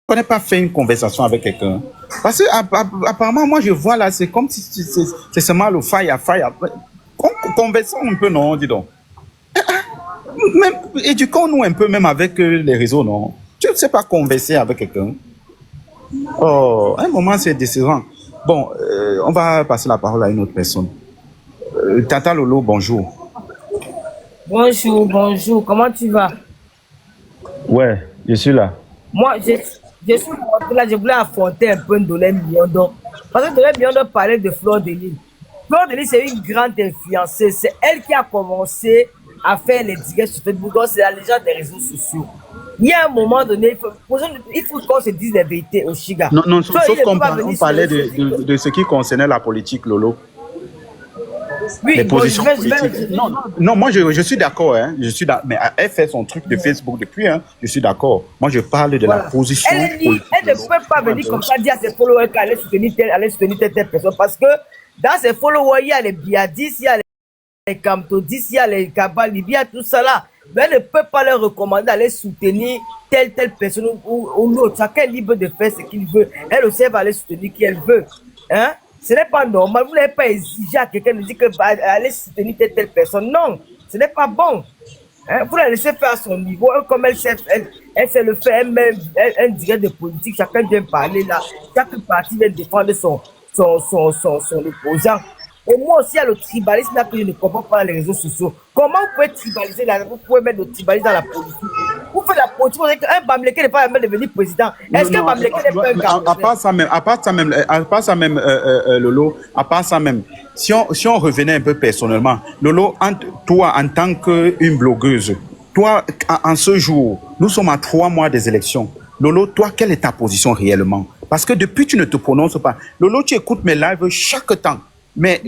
On n'a pas fait une conversation avec quelqu'un. Parce que apparemment, moi, je vois là, c'est comme si c'est seulement le fire. Conversons un peu, non, dis donc. Même, éduquons-nous un peu, même avec les réseaux, non. Tu ne sais pas converser avec quelqu'un. Oh, à un moment, c'est décevant. Bon, on va passer la parole à une autre personne. Tata Lolo, bonjour. Bonjour, bonjour, comment tu vas? Ouais, je suis là. Moi, je suis rentré là, je voulais affronter un peu Ndolé Miondo. Parce que Ndolé Miondo parlait de Fleur de Lys. Fleur de Lys, c'est une grande influenceuse. C'est elle qui a commencé à faire les directs sur Facebook. Donc, c'est la légende des réseaux sociaux. Il y a un moment donné, il faut qu'on se dise la vérité au Chiga. Non, non, So, sauf il ne qu'on peut pas venir sur parlait les réseaux. de ce qui concernait la politique, Lolo. Oui, Les bon, positions politiques. Non, non, moi je suis d'accord, hein. Mais elle fait son truc de Facebook depuis, hein. Je suis d'accord. Moi je parle de la voilà. position politique. Elle ne peut pas venir comme ça dire à ses followers qu'elle allait soutenir telle personne parce que dans ses followers, il y a les Biadis, il y a les Kamtodis, il y a les Kabali, il y a tout ça là. Mais elle ne peut pas leur recommander d'aller soutenir telle personne ou l'autre. Chacun est libre de faire ce qu'il veut. Elle aussi, elle va aller soutenir qui elle veut. Hein? Ce n'est pas normal. Vous n'avez pas exigé à quelqu'un de dire que va aller soutenir telle personne. Non, ce n'est pas bon. Hein? Vous la laissez faire à son niveau. Comme elle sait le faire, elle met un direct de politique. Chacun vient parler là. Chaque parti vient défendre son opposant. Et moi aussi, il y a le tribalisme là que je ne comprends pas dans les réseaux sociaux. Comment vous pouvez tribaliser là? Vous pouvez mettre le tribalisme dans la politique. Vous faites la politique, vous savez qu'un Bamleke n'est pas même devenir président. Est-ce qu'un Bamleke n'est pas un Gabonais? À part ça même, Lolo, à part ça même, si on revenait un peu personnellement, Lolo, toi en tant qu'une blogueuse, toi, en ce jour, nous sommes à 3 mois des élections. Lolo, toi, quelle est ta position réellement? Parce que depuis, tu ne te prononces pas. Lolo, tu écoutes mes lives chaque temps. Mais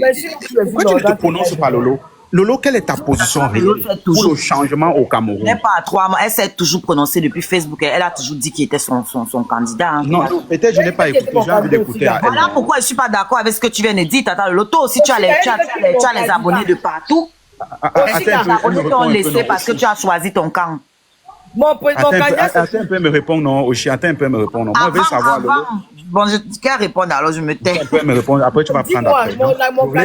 pourquoi tu ne te prononces pas, Lolo? Lolo, quelle est ta position réelle pour le changement au Cameroun? Elle n'est pas à 3 mois. Elle s'est toujours prononcée depuis Facebook. Elle a toujours dit qu'il était son candidat. Hein. Non, peut-être je n'ai pas écouté. J'ai envie d'écouter à elle. Voilà pourquoi je ne suis pas d'accord avec ce que tu viens de dire, Tata Lolo. Toi aussi, tu as les abonnés de partout. Les abonnés t'ont laissé parce que tu as choisi ton camp. Attends un peu me répondre, non, Oshi, attends un peu me répondre. Moi, je veux savoir, Lolo. Bon, qu'elle répond alors, je me tais. Tu peux me répondre, après tu vas prendre après.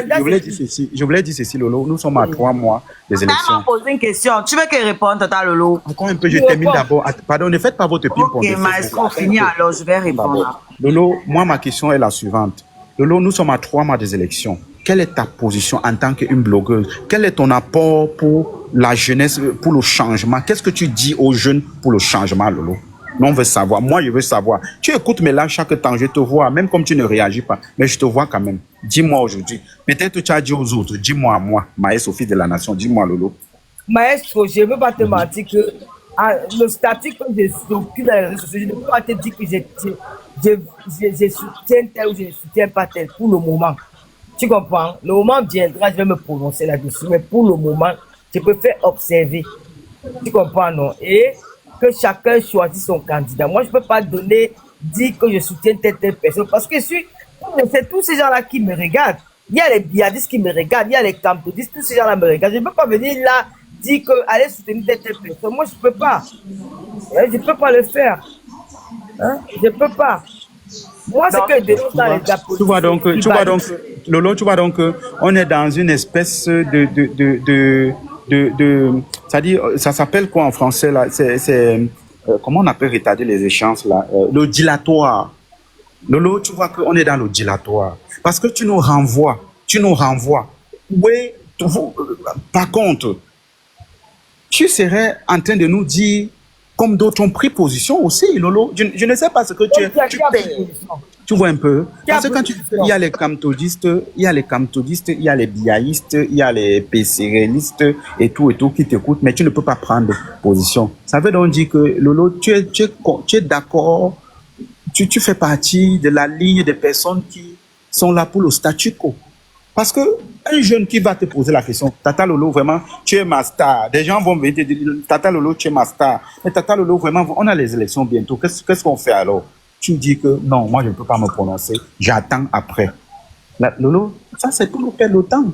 Je voulais dire ceci, Lolo, nous sommes à 3 mois des élections. Elle m'a posé une question, tu veux qu'elle réponde, Tata Lolo? Encore un peu, je termine d'abord. Pardon, ne faites pas votre ping-pong. Ok, maestro, fini alors, je vais répondre. Lolo, moi, ma question est la suivante. Lolo, nous sommes à 3 mois des élections. Quelle est ta position en tant qu'une blogueuse? Quel est ton apport pour la jeunesse, pour le changement? Qu'est-ce que tu dis aux jeunes pour le changement, Lolo? Nous, on veut savoir. Moi, je veux savoir. Tu écoutes mes lives chaque temps, je te vois, même comme tu ne réagis pas, mais je te vois quand même. Dis-moi aujourd'hui. Peut-être que tu as dit aux autres. Dis-moi à moi, Maëlle Sophie de la Nation. Dis-moi, Lolo. Maestro, je ne veux pas te mentir que le statut que je suis dans les réseaux sociaux, je ne peux pas te dire que je soutiens tel ou je ne soutiens pas tel pour le moment. Tu comprends? Le moment viendra, je vais me prononcer là-dessus. Mais pour le moment, je préfère observer. Tu comprends, non? Et que chacun choisit son candidat. Moi, je ne peux pas dire que je soutiens telle personne. Parce que c'est tous ces gens-là qui me regardent. Il y a les biadistes qui me regardent. Il y a les campodistes. Tous ces gens-là me regardent. Je ne peux pas venir là dire que allez soutenir telle personne. Moi, je ne peux pas. Je ne peux pas le faire. Hein? Je ne peux pas. Moi, c'est que des gens dans les apôtres. Tu vois donc, Lolo, tu vois donc, on est dans une espèce c'est-à-dire, ça s'appelle quoi en français là? Comment on appelle retarder les échéances là? Le dilatoire. Lolo, tu vois qu'on est dans le dilatoire. Parce que tu nous renvoies. Oui, par contre, tu serais en train de nous dire, comme d'autres ont pris position aussi, Lolo. Je ne sais pas ce que tu fais. Tu vois un peu? Parce que quand il y a les camtodistes, il y a les biaïstes, il y a les PCRlistes et tout qui t'écoutent, mais tu ne peux pas prendre position. Ça veut donc dire que, Lolo, tu es d'accord, tu fais partie de la ligne des personnes qui sont là pour le statu quo. Parce que un jeune qui va te poser la question, Tata Lolo, vraiment, tu es ma star. Des gens vont venir te dire, Tata Lolo, tu es ma star. Mais Tata Lolo, vraiment, on a les élections bientôt. Qu'est-ce qu'on fait alors? Tu dis que non, moi je ne peux pas me prononcer. J'attends après. Lolo, ça c'est pour nous perdre le temps.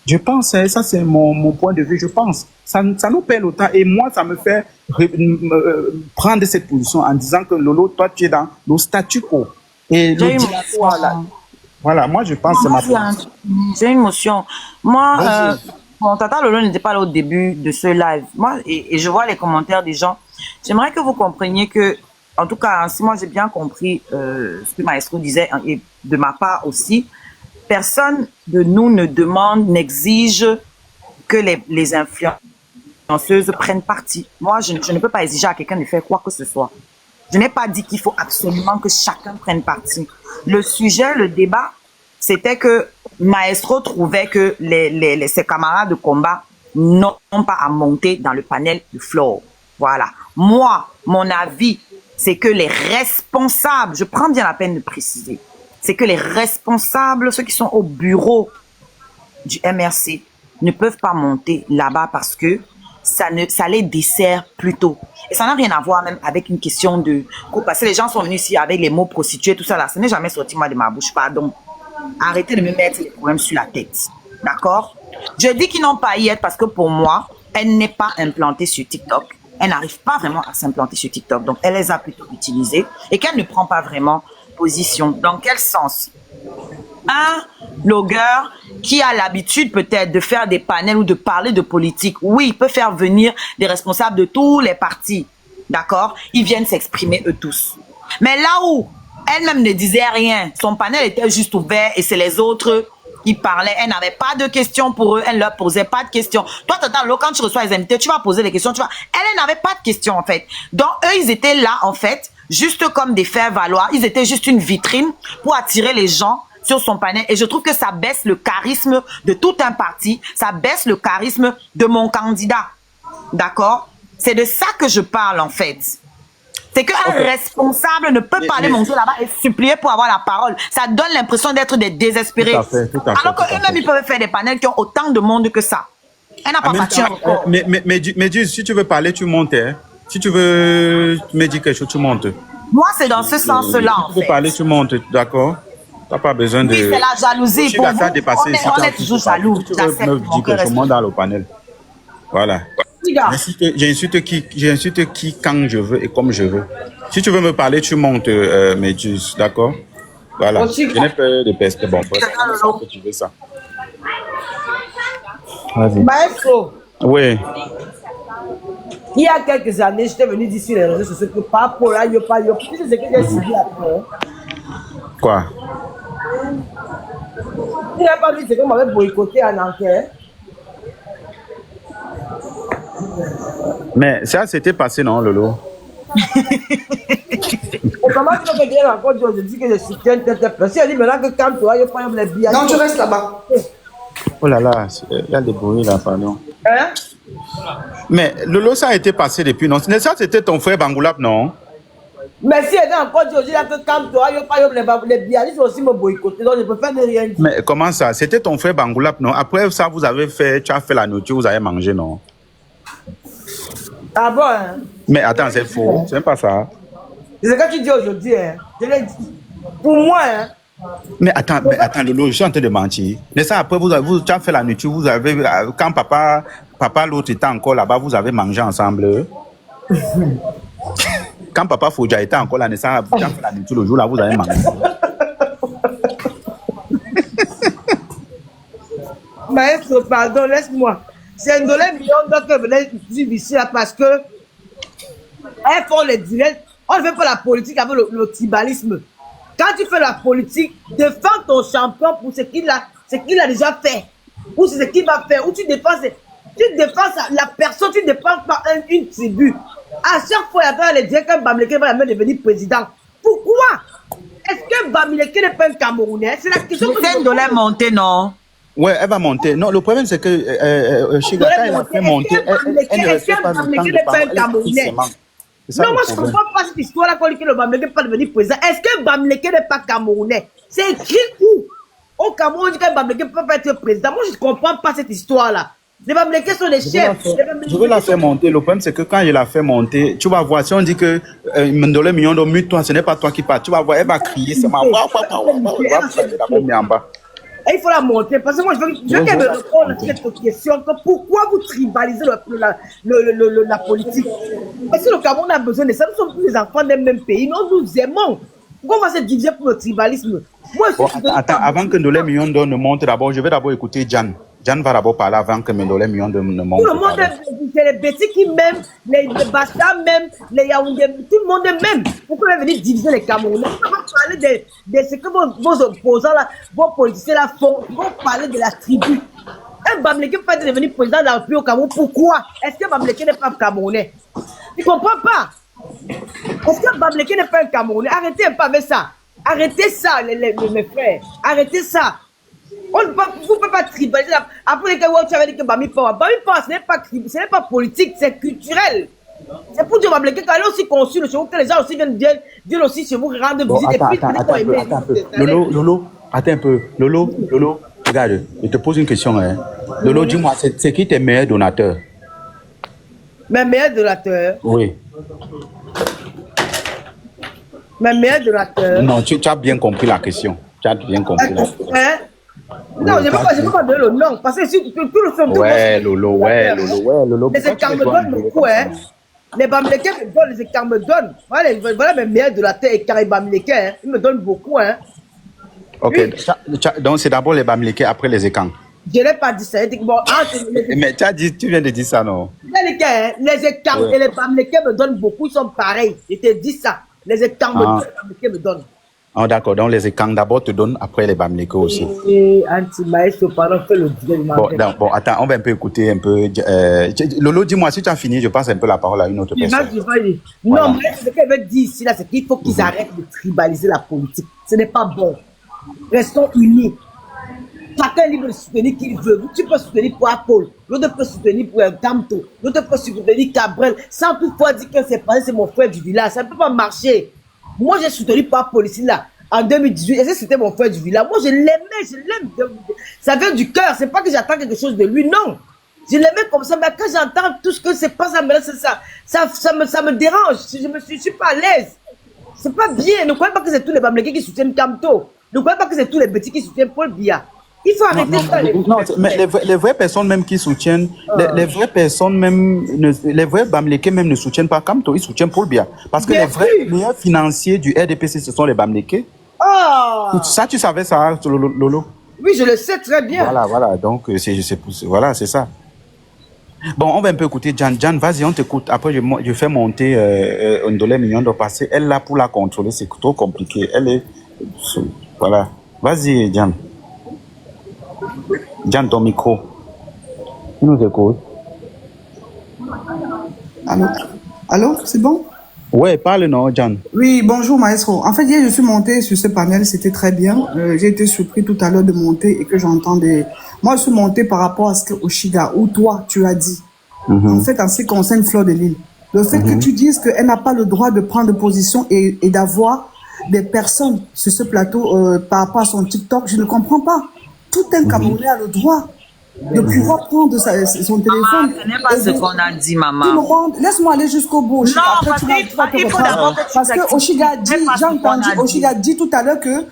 Je pense, hein, ça c'est mon point de vue, je pense. Ça nous perd le temps et moi, ça me fait prendre cette position en disant que Lolo, toi, tu es dans le statu quo. Et le dilatoire, là. Voilà, moi, je pense que c'est ma position. J'ai une motion. Moi, bon, Tata Lolo n'était pas là au début de ce live. Moi, et je vois les commentaires des gens. J'aimerais que vous compreniez que, en tout cas, si moi j'ai bien compris ce que Maestro disait, et de ma part aussi, personne de nous ne demande, n'exige que les influenceuses prennent parti. Moi, je ne peux pas exiger à quelqu'un de faire quoi que ce soit. Je n'ai pas dit qu'il faut absolument que chacun prenne parti. Le sujet, le débat, c'était que Maestro trouvait que ses camarades de combat n'ont pas à monter dans le panel de floor. Voilà. Moi, mon avis, c'est que les responsables, je prends bien la peine de préciser, c'est que les responsables, ceux qui sont au bureau du MRC, ne peuvent pas monter là-bas parce que ça les dessert plutôt. Et ça n'a rien à voir même avec une question de... Parce que les gens sont venus ici avec les mots prostituées, tout ça là. Ça n'est jamais sorti moi de ma bouche, pardon. Arrêtez de me mettre les problèmes sur la tête. D'accord? Je dis qu'ils n'ont pas à y être parce que pour moi, elle n'est pas implantée sur TikTok. Elle n'arrive pas vraiment à s'implanter sur TikTok. Donc, elle les a plutôt utilisées et qu'elle ne prend pas vraiment position. Dans quel sens? Un blogueur qui a l'habitude peut-être de faire des panels ou de parler de politique, oui, il peut faire venir des responsables de tous les partis, d'accord? Ils viennent s'exprimer eux tous. Mais là où elle-même ne disait rien, son panel était juste ouvert et c'est les autres qui parlaient, elle n'avait pas de questions pour eux, elle ne leur posait pas de questions. Toi, quand tu reçois les invités, tu vas poser des questions, elle n'avait pas de questions en fait. Donc eux, ils étaient là en fait, juste comme des faire-valoir, ils étaient juste une vitrine pour attirer les gens sur son panel. Et je trouve que ça baisse le charisme de tout un parti, ça baisse le charisme de mon candidat. D'accord? C'est de ça que je parle en fait. C'est qu'un responsable ne peut pas aller monter là-bas et supplier pour avoir la parole. Ça donne l'impression d'être des désespérés. Tout à fait, alors qu'eux-mêmes, ils peuvent faire des panels qui ont autant de monde que ça. Elle n'a pas parti encore. Mais Dieu, si tu veux parler, tu montes. Hein. Si tu veux me dire quelque chose, tu montes. Moi, c'est dans ce sens-là, en fait. Si tu veux parler, tu montes, d'accord? Tu n'as pas besoin de... Oui, c'est la jalousie. Pour vous, on est toujours jaloux. Tu veux me dire que je monte dans le panel. Voilà. J'insulte qui quand je veux et comme je veux. Si tu veux me parler, tu montes, Méduse, d'accord? Voilà. Je n'ai peur de pester. Bon, que tu veux ça. Vas-y. Maestro. Oui. Il y a quelques années, j'étais venu d'ici les réseaux sociaux que par rapport à Yopa, tu sais ce que j'ai suivi après. Quoi? Il n'a pas vu ce qu'on m'avait boycotté en enquête. Mais ça, c'était passé, non, Lolo? Comment tu peux dire encore, je dis que je soutiens telle personne. Si elle dit maintenant que quand tu vas, il faut prendre les billets. Non, tu restes là-bas. Oh là là, il y a des bruits là, pardon. Hein? Mais Lolo, ça a été passé depuis, non? Ça, c'était ton frère Bangoulap, non? Mais si elle dit encore, je dis que quand tu vas, il faut prendre les billets. Ils sont aussi me boycotter, donc je ne peux faire de rien dire. Mais comment ça? C'était ton frère Bangoulap, non? Après ça, tu as fait la nourriture, vous avez mangé, non? Ah bon, hein? Mais attends, c'est faux. C'est pas ça. C'est ce que tu dis aujourd'hui, hein? Je l'ai dit. Pour moi, hein? Mais attends, Lolo, je suis en train de mentir. Mais ça, après, tu as fait la nourriture, vous avez, quand papa l'autre était encore là-bas, vous avez mangé ensemble. Quand papa Fouja était encore là, tu as fait la nourriture le jour là, vous avez mangé. Maestro, pardon, laisse-moi. C'est un dollar million d'autres qui venaient dire ici là parce que elles font les directs. On ne fait pas la politique avec le tribalisme. Quand tu fais la politique, défends ton champion pour ce qu'il a déjà fait. Ou c'est ce qu'il va faire. Ou tu défends la personne, tu ne défends pas une tribu. À chaque fois, il y a les directs que Bamileke va devenir président. Pourquoi? Est-ce que Bamileke n'est pas un Camerounais? C'est la question que c'est un dollar monté, non? Ouais, elle va monter. Non, le problème, c'est que Chigata, elle a fait monter. Elle ne respecte pas le temps de parler. Non, moi, je ne comprends pas cette histoire-là quand le Bamileke n'est pas devenu président. Est-ce que Bamileke n'est pas Camerounais? C'est écrit où? Au Cameroun, on dit que Bamileke ne peut pas être président. Moi, je ne comprends pas cette histoire-là. Les Bamileke sont des chefs. Je veux la faire monter. Le problème, c'est que quand je la fais monter, tu vas voir, si on dit que Mendole Mignon mute toi, ce n'est pas toi qui parles. Tu vas voir, elle va crier. C'est ma voix. En bas. Et il faut la monter. Parce que moi, je veux qu'elle me réponde à cette question. Pourquoi vous tribalisez la politique? Parce que le Cameroun a besoin de ça. Nous sommes tous les enfants d'un même pays. Nous nous aimons. Pourquoi on va se diviser pour le tribalisme? Moi, Bon, attends, avant que Ndolé Miondo ne monte d'abord, je vais d'abord écouter Jan. Jan va d'abord parler avant que Ndolé Miondo ne monte. Tout le monde c'est les Bétis qui m'aiment, les Bassa même, les Yaoundé, tout le monde même. Pourquoi vous venir diviser les Camerounais? On va parler de ce que vos opposants, là, vos politiciens là font. Ils vont parler de la tribu. Un Bamileke peut pas devenir président de la République au Cameroun. Pourquoi? Est-ce que Bamileke n'est pas Camerounais? Je ne comprends pas. Est-ce que Bamileke n'est pas un Camerounais? Arrêtez un peu avec ça. Arrêtez ça, mes frères. Arrêtez ça. Vous ne pouvez pas tribaliser. Après, tu avais dit que Bami Power, ce n'est pas politique, c'est culturel. C'est pour dire que quand elle aussi conçue chez vous, que les gens aussi viennent aussi chez vous rendre visite. Attends un peu. Lolo, attends un peu. Lolo, regarde, je te pose une question. Hein. Lolo, dis-moi, c'est qui tes meilleurs donateurs? Mes meilleurs donateurs? Oui. Mes meilleurs donateurs? Non, tu as bien compris la question. Tu as bien compris la question. Non, je ne peux pas donner le nom. Parce que si tout le film. Ouais, Lolo. Les écarts me donnent beaucoup, hein. Les Bamileke me donnent, les écarts me donnent. Voilà mes meilleurs donateurs, écarts et Bamileke, hein. Ils me donnent beaucoup, hein. Ok, donc c'est d'abord les Bamileke, après les écarts. Je n'ai pas dit ça. Bon, mais tu viens de dire ça, non? Les écarts et les Bamileke me donnent beaucoup, ils sont pareils. Je te dis ça. Les écarts me donnent, les Bamileke me donnent. Oh, d'accord, donc les écarts d'abord te donnent, après les Bamileke aussi. Et Anti-Maïs, pardon, fait le bon, attends, on va un peu écouter un peu. Lolo, dis-moi, si tu as fini, je passe un peu la parole à une autre personne. Non, mais ce qu'elle veut dire ici, c'est qu'il faut qu'ils arrêtent de tribaliser la politique. Ce n'est pas bon. Restons unis. Chacun est libre de soutenir qui veut. Tu peux soutenir pour Apple, l'autre peut soutenir pour Tamto, l'autre peut soutenir Cabrel, sans toutefois dire que c'est mon frère du village. Ça ne peut pas marcher. Moi, j'ai soutenu par police là en 2018. Et c'était mon frère du village. Moi, je l'aimais, je l'aime. Ça vient du cœur. C'est pas que j'attends quelque chose de lui, non. Je l'aimais comme ça. Mais quand j'entends tout ce que c'est pas ça, mais ça me dérange. Je suis pas à l'aise. C'est pas bien. Ne croyez pas que c'est tous les Bamileke qui soutiennent Kamto. Ne croyez pas que c'est tous les petits qui soutiennent Paul Biya. Il faut arrêter ça. Non, mais les vraies personnes même qui soutiennent, les vraies personnes même, les vrais Bamileke même ne soutiennent pas Kamto, ils soutiennent Paul Biya. Parce que les vrais meilleurs financiers du RDPC, ce sont les Bamileke. Oh. Ça, tu savais ça, Lolo? Oui, je le sais très bien. Voilà, donc c'est ça. Bon, on va un peu écouter Jan. Jan, vas-y, on t'écoute. Après, je fais monter Ndolé Miondo parce qu'elle est là pour la contrôler, c'est trop compliqué. Elle est... Voilà. Vas-y, Jan. Jan, ton micro. Tu nous écoutes. Allô, c'est bon? Ouais, parle, non, Jan. Oui, bonjour, maestro. En fait, hier, je suis monté sur ce panel, c'était très bien. J'ai été surpris tout à l'heure de monter et que j'entends des... Moi, je suis monté par rapport à ce que Oshiga, ou toi, tu as dit. En fait, en ce qui concerne Fleur de Lille. Le fait que tu dises qu'elle n'a pas le droit de prendre position et d'avoir des personnes sur ce plateau par rapport à son TikTok, je ne comprends pas. Tout un Camerounais a le droit de pouvoir prendre son téléphone. Ce n'est pas ce qu'on a dit, maman. Laisse-moi aller jusqu'au bout. Non, parce que Oshiga dit, j'ai entendu Oshiga dit tout à l'heure que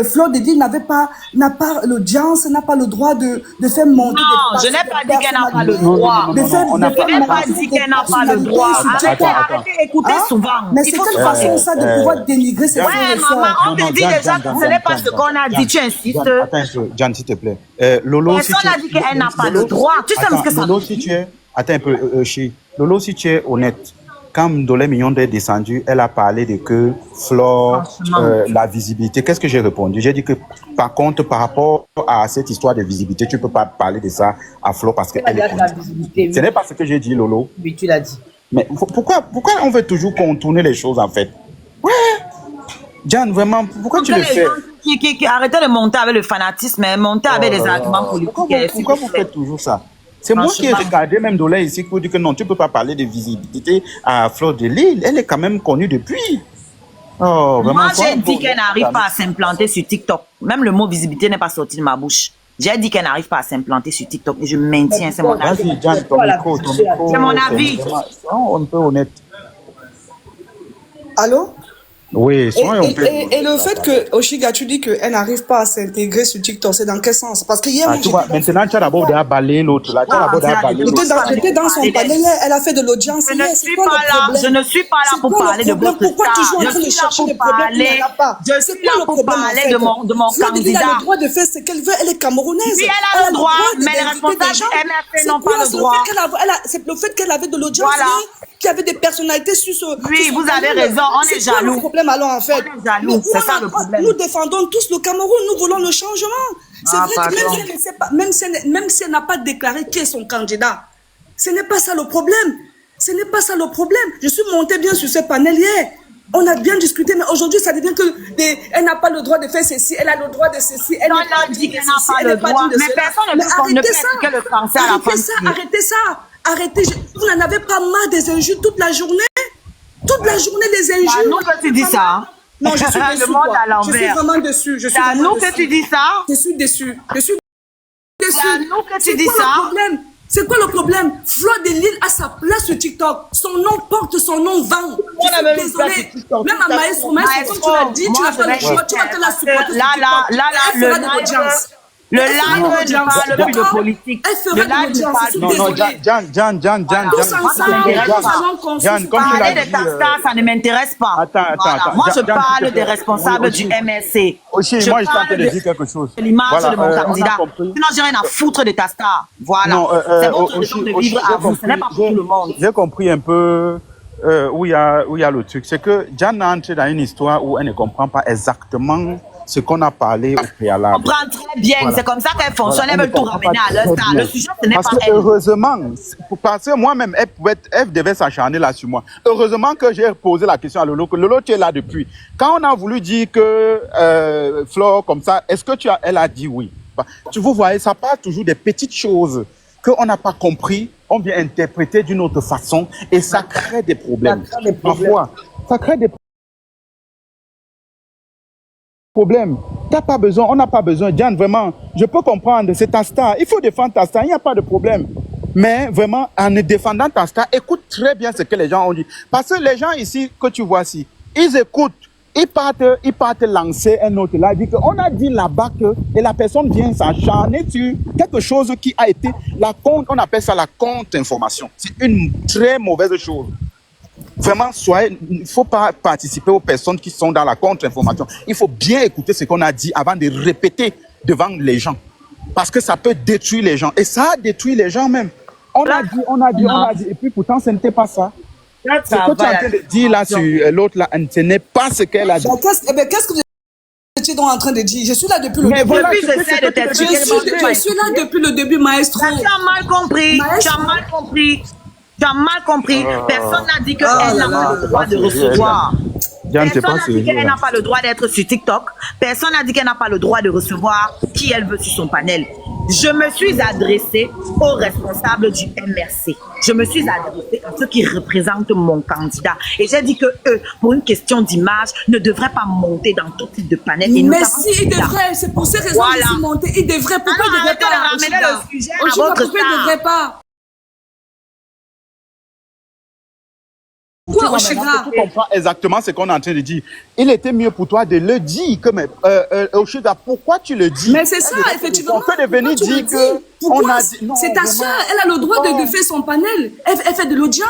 Fleur de Lille n'a pas l'audience, n'a pas le droit de faire monter. Non, je n'ai pas dit qu'elle n'a pas le droit. Je n'ai pas dit qu'elle n'a pas le droit. Arrêtez d'écouter souvent. Mais c'est quelle façon ça de pouvoir dénigrer ces frères et sœurs? Maman, on te dit déjà que ce n'est pas ce qu'on a dit, tu insistes. Attends, Jan, s'il te plaît. Lolo, personne n'a dit qu'elle n'a pas le droit. Tu sais ce que ça veut dire? Attends un peu, Lolo, si tu es honnête, quand Ndolé Miondo est descendu, elle a parlé de que Flore, la visibilité. Qu'est-ce que j'ai répondu? J'ai dit que par contre, par rapport à cette histoire de visibilité, tu ne peux pas parler de ça à Flore parce qu'elle est visibilité. Ce n'est pas ce que j'ai dit, Lolo. Oui, tu l'as dit. Mais pourquoi on veut toujours contourner les choses en fait? Ouais. Jan, vraiment, pourquoi tu le fais? Arrêtez de monter avec le fanatisme, monter avec des arguments politiques. Pourquoi vous faites toujours ça? C'est moi qui ai regardé même Ndolé ici pour dire que non, tu ne peux pas parler de visibilité à Fleur de Lille. Elle est quand même connue depuis. Oh, vraiment. Moi, j'ai dit qu'elle n'arrive pas à s'implanter sur TikTok. Même le mot visibilité n'est pas sorti de ma bouche. J'ai dit qu'elle n'arrive pas à s'implanter sur TikTok et je maintiens, c'est mon avis. Vas-y, Jan, ton micro. C'est mon avis. On peut honnête. Allô? Oui, soyons peu. Et le fait que, Oshiga, tu dis qu'elle n'arrive pas à s'intégrer sur TikTok, c'est dans quel sens? Parce que hier, Ah, moi, tu vois, maintenant, tu as d'abord déjà balayé l'autre, là. Tu as d'abord déjà balayé l'autre. j'étais dans son panel hier, elle a fait de l'audience Je hier. ne C'est suis quoi pas le là, problème? je ne suis pas là C'est pour quoi le parler de problème? votre Pourquoi star. toujours en Je train de suis là chercher pour des problèmes qu'il parler. n'y en a pas? Je C'est suis quoi là le pour problème en parler fait? de mon Flo Delille a candidat. le droit de faire ce qu'elle veut, elle est camerounaise. Oui, elle Elle a le droit, mais les d'inviter des responsables gens. du MRC C'est n'ont quoi? pas le C'est droit. c'est le fait qu'elle avait de l'audience Voilà. hier, qu'il y avait des personnalités sur ce. Oui, sur son vous avez panel. raison, on est C'est quoi le jaloux. problème alors en fait? On est jaloux, c'est ça le problème. Nous défendons tous le Cameroun, nous voulons le changement. C'est Ah, vrai que même pardon. si elle ne sait pas, même si elle n'a pas déclaré qui est son candidat, ce n'est pas ça le problème. Ce n'est pas ça le problème. Je suis montée bien sur ce panel hier. On a bien discuté, mais aujourd'hui, ça devient que elle n'a pas le droit de faire ceci, elle a le droit de ceci, elle Non, n'est pas elle dit digne de qu'elle n'a ceci, pas elle le n'est pas droit. digne de Mais cela. personne ne Mais peut arrêtez ça. expliquer le français à la Arrêtez fin. ça, arrêtez ça. Arrêtez. Vous n'en avez pas marre des injures toute la journée? Toute la journée, des C'est à injures. nous que tu dis ça. Hein. Non, je suis Le déçue. monde quoi. à Je suis l'envers. vraiment déçue. Je suis C'est à vraiment nous que déçue. tu dis ça. Je suis déçue. Je suis déçue. C'est à nous que tu C'est dis quoi ça. le problème? C'est quoi le problème? Flo Delille a sa place sur TikTok. Son nom porte, son nom vend. On a même une place Désolé. sur TikTok. Même à Maestro, comme tu l'as dit, tu n'as pas le choix. Tu vas te la supporter sur TikTok. Elle fera de l'audience. Le Elle fera live de ne l'audience. parle plus de D'accord? politique. Elle Le fera de live ne l'audience. parle Je suis plus Non, non, désolée. Jan, Tous ensemble, Jan, comme tu Parler l'as des dit. Tasta, ça ne m'intéresse pas. Attends. Moi, je Jan, s'il te parle plaît. des responsables Oui, du aussi. MSC. Aussi, Je moi, je suis en train parle de dire quelque chose. de l'image Voilà, de mon on a candidat. compris. Sinon, j'ai rien à foutre de Tasta. Voilà. Non, C'est votre aussi, raison de vivre à vous. Ce n'est pas pour tout le monde. J'ai compris un peu où il y a le truc. C'est que Jan a entré dans une histoire où elle ne comprend pas exactement ce qu'on a parlé au On préalable. comprend très bien. Voilà. C'est comme ça qu'elle fonctionne. Voilà, Elle veut tout comprend ramener pas à leur très star. bien. Le sujet, ce n'est Parce pas que elle. heureusement, parce que moi-même, elle devait s'acharner là sur moi. Heureusement que j'ai posé la question à Lolo, que Lolo, tu es là depuis. Quand on a voulu dire que Flore, comme ça, est-ce que elle a dit oui? Bah, vous voyez, ça part toujours des petites choses qu'on n'a pas compris, on vient interpréter d'une autre façon et ça crée des problèmes. Ça crée des problèmes. Parfois, ça crée des problème. T'as pas besoin, on n'a pas besoin. Diane, vraiment, je peux comprendre, c'est ta star. Il faut défendre ta star, il n'y a pas de problème. Mais vraiment, en défendant ta star, écoute très bien ce que les gens ont dit. Parce que les gens ici, que tu vois ici, ils écoutent, ils partent lancer un autre là, ils disent qu'on a dit là-bas que, et la personne vient s'acharner sur quelque chose qui a été, on appelle ça la contre-information. C'est une très mauvaise chose. Vraiment, il ne faut pas participer aux personnes qui sont dans la contre-information. Il faut bien écouter ce qu'on a dit avant de répéter devant les gens. Parce que ça peut détruire les gens. Et ça a détruit les gens même. On a dit. Et puis pourtant, ce n'était pas ça. Ce que tu es en train de dire là sur l'autre, là, ce n'est pas ce qu'elle a dit. Qu'est-ce que vous étiez donc en train de dire? Je suis là depuis le début. Voilà, j'essaie de t'expliquer. Je suis là depuis le début, maestro. Tu as mal compris. Tu as mal compris. Tu as mal compris. Personne n'a dit qu'elle n'a pas le droit de recevoir. Personne n'a dit qu'elle n'a pas le droit d'être sur TikTok. Personne n'a dit qu'elle n'a pas le droit de recevoir qui elle veut sur son panel. Je me suis adressée aux responsables du MRC. Je me suis adressée à ceux qui représentent mon candidat. Et j'ai dit que eux, pour une question d'image, ne devraient pas monter dans tout type de panel. Et mais si, ils devraient. C'est pour ces raisons que je suis montée. Ils devraient. Pourquoi ils ne devraient pas? Arrêtez de ramener le sujet à votre Pourquoi ils ne devraient pas? Pourquoi Oshiga? Tu comprends exactement ce qu'on est en train de dire. Il était mieux pour toi de le dire. Oshiga, pourquoi tu le dis? Mais c'est ça, effectivement. On peut devenir dire que... C'est ta soeur, elle a le droit de faire son panel. Elle fait de l'audience.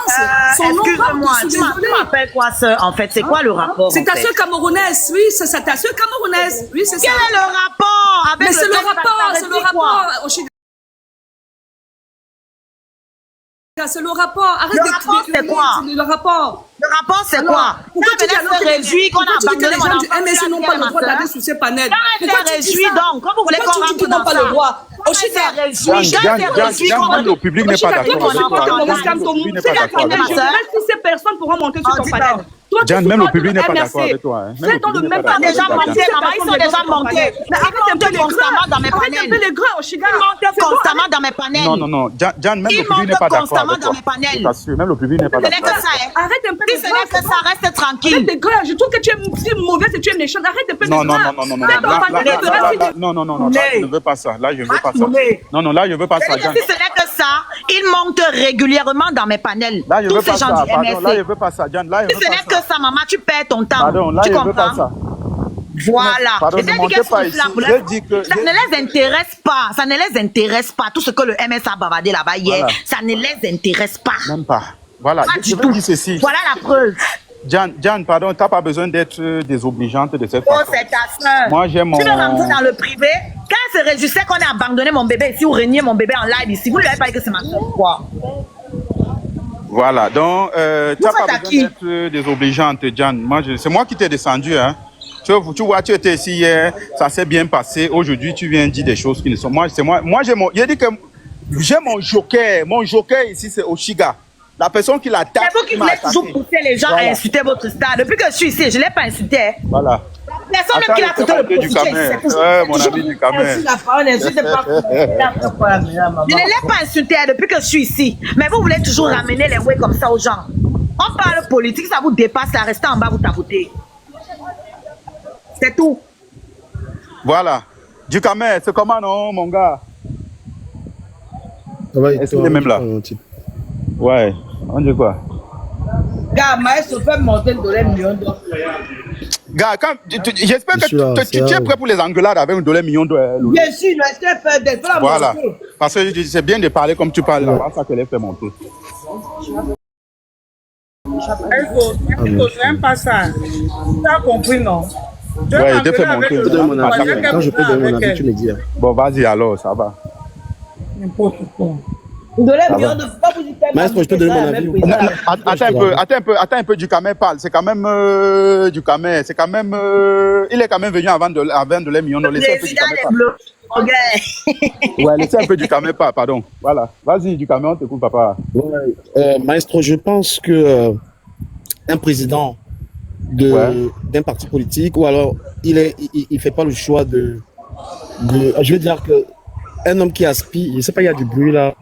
Excuse-moi, tu m'appelles quoi, soeur, en fait? C'est quoi le rapport? C'est ta soeur camerounaise, oui, c'est ta soeur camerounaise. Oui, c'est ça. Quel est le rapport avec mais c'est le rapport, Oshiga. C'est le rapport. Arrête le rapport, c'est quoi? Le rapport. Le rapport, c'est quoi? Pourquoi tu se réjouit qu'on a abandonné mon enfant? Les gens du MSC n'ont pas le droit d'aller sur ces panels. Elle se réjouit donc. Quand vous voulez qu'on rentre dans pas ça? le droit. Même le public n'est pas d'accord. Ces personnes pourront monter sur ton panel. Diane, même le public n'est pas d'accord avec toi. Fais donc le même pas déjà monté, maman, ils sont déjà montés. Mais ils montent constamment dans mes panels. Arrête un peu les grands, Oshiga. Ils montent constamment dans mes panels. Non. Diane, même le public n'est pas d'accord avec toi. Je t'assure, même le public n'est pas d'accord. Arrête un peu si ce n'est que ça, reste tranquille. Arrête de gras, je trouve que tu es mauvaise et tu es méchante. Arrête un peu de gras. Non, là, je ne veux pas ça. Là, je ne veux pas ça. Non, là, je ne veux pas ça. Si ce n'est que ça, il monte régulièrement dans mes panels. Là, je Tous veux ces pas gens ça. du Pardon, là, je MSC. veux pas ça. John, là, je Si veux ce pas n'est ça. que ça, maman, tu perds ton temps. Pardon, là, Tu je veux pas comprends? ça. Voilà. Pardon, Je ne t'ai dit montez qu'elles pas sont ici. là pour J'ai dit que- ça ne les intéresse pas. Ça ne les intéresse pas. Tout ce que le MS a bavardé là-bas hier, Voilà. ça ne les intéresse pas. Même pas. Voilà, Pas je du veux tout. dire ceci. Voilà la preuve. John, pardon, t'as pas besoin d'être désobligeante de cette Oh, façon. c'est ta soeur. Moi, j'ai mon- Tu veux rentrer dans le privé? Quand elle se réjouissait qu'on ait abandonné mon bébé ici ou régné mon bébé en live ici, vous ne lui avez pas dit que c'est ma soeur, quoi? Voilà, donc, t'as Vous pas faites à besoin qui? d'être désobligeante, John. Moi, c'est moi qui t'ai descendu, hein. Tu vois, tu étais ici hier, ça s'est bien passé. Aujourd'hui, tu viens dire des choses qui ne sont... Moi, j'ai dit que j'ai mon joker. Mon joker ici, c'est Oshiga. La personne qui l'attaque. C'est vous qui m'a voulez attaqué. toujours pousser les gens Voilà. à insulter votre star. Depuis que je suis ici, je ne l'ai pas insulté. Hein. Voilà. Personne même Attends, qui l'a laissez traité de monter du prostituée. Camer. C'est toujours- Ouais, c'est mon toujours- ami du Camer. Insulte la parole, insulte pas. Je ne l'ai pas insulté hein, depuis que je suis ici. Mais vous voulez toujours ramener les ouais comme ça aux gens. On parle politique, ça vous dépasse, à rester en bas, vous tapoter. C'est tout. Voilà. Du Camer, c'est comment, non, mon gars? Ça va, et Est-ce toi, qu'il est même là? Ouais. On dit quoi? Gars, Maestro fait monter le dollar million d'euros. Gars, j'espère Je que suis là, tu c'est es là. prêt pour les engueulades avec un dollar million de... Bien sûr, le STF fait des femmes. Voilà. Parce que c'est bien de parler comme tu parles là, ça que les fait monter. Je n'aime pas ça. Tu as compris, non? Tu as Ouais, il engueulé te fait avec monter. le Je te donne mon gars, avis. parce que Quand je peux donner mon avec avis, tu elle. me dis. Hein. Bon, vas-y alors, ça va. N'importe quoi. Dollar million de pourquoi vous dites Maestro, je peux donner mon avis ou pas? Attends un peu, du Camer parle. C'est quand même du Camer. C'est quand même. Il est quand même venu avant de les millions. Laissez un peu du Président Camer des parle. Bleus. Ok. Ouais, laissez un peu du Camer parle, pardon. Voilà. Vas-y, du Camer, on t'écoute, papa. Ouais, Maestro, je pense que un président d'un parti politique, ou alors il fait pas le choix je veux dire que un homme qui aspire, je sais pas, il y a du bruit là.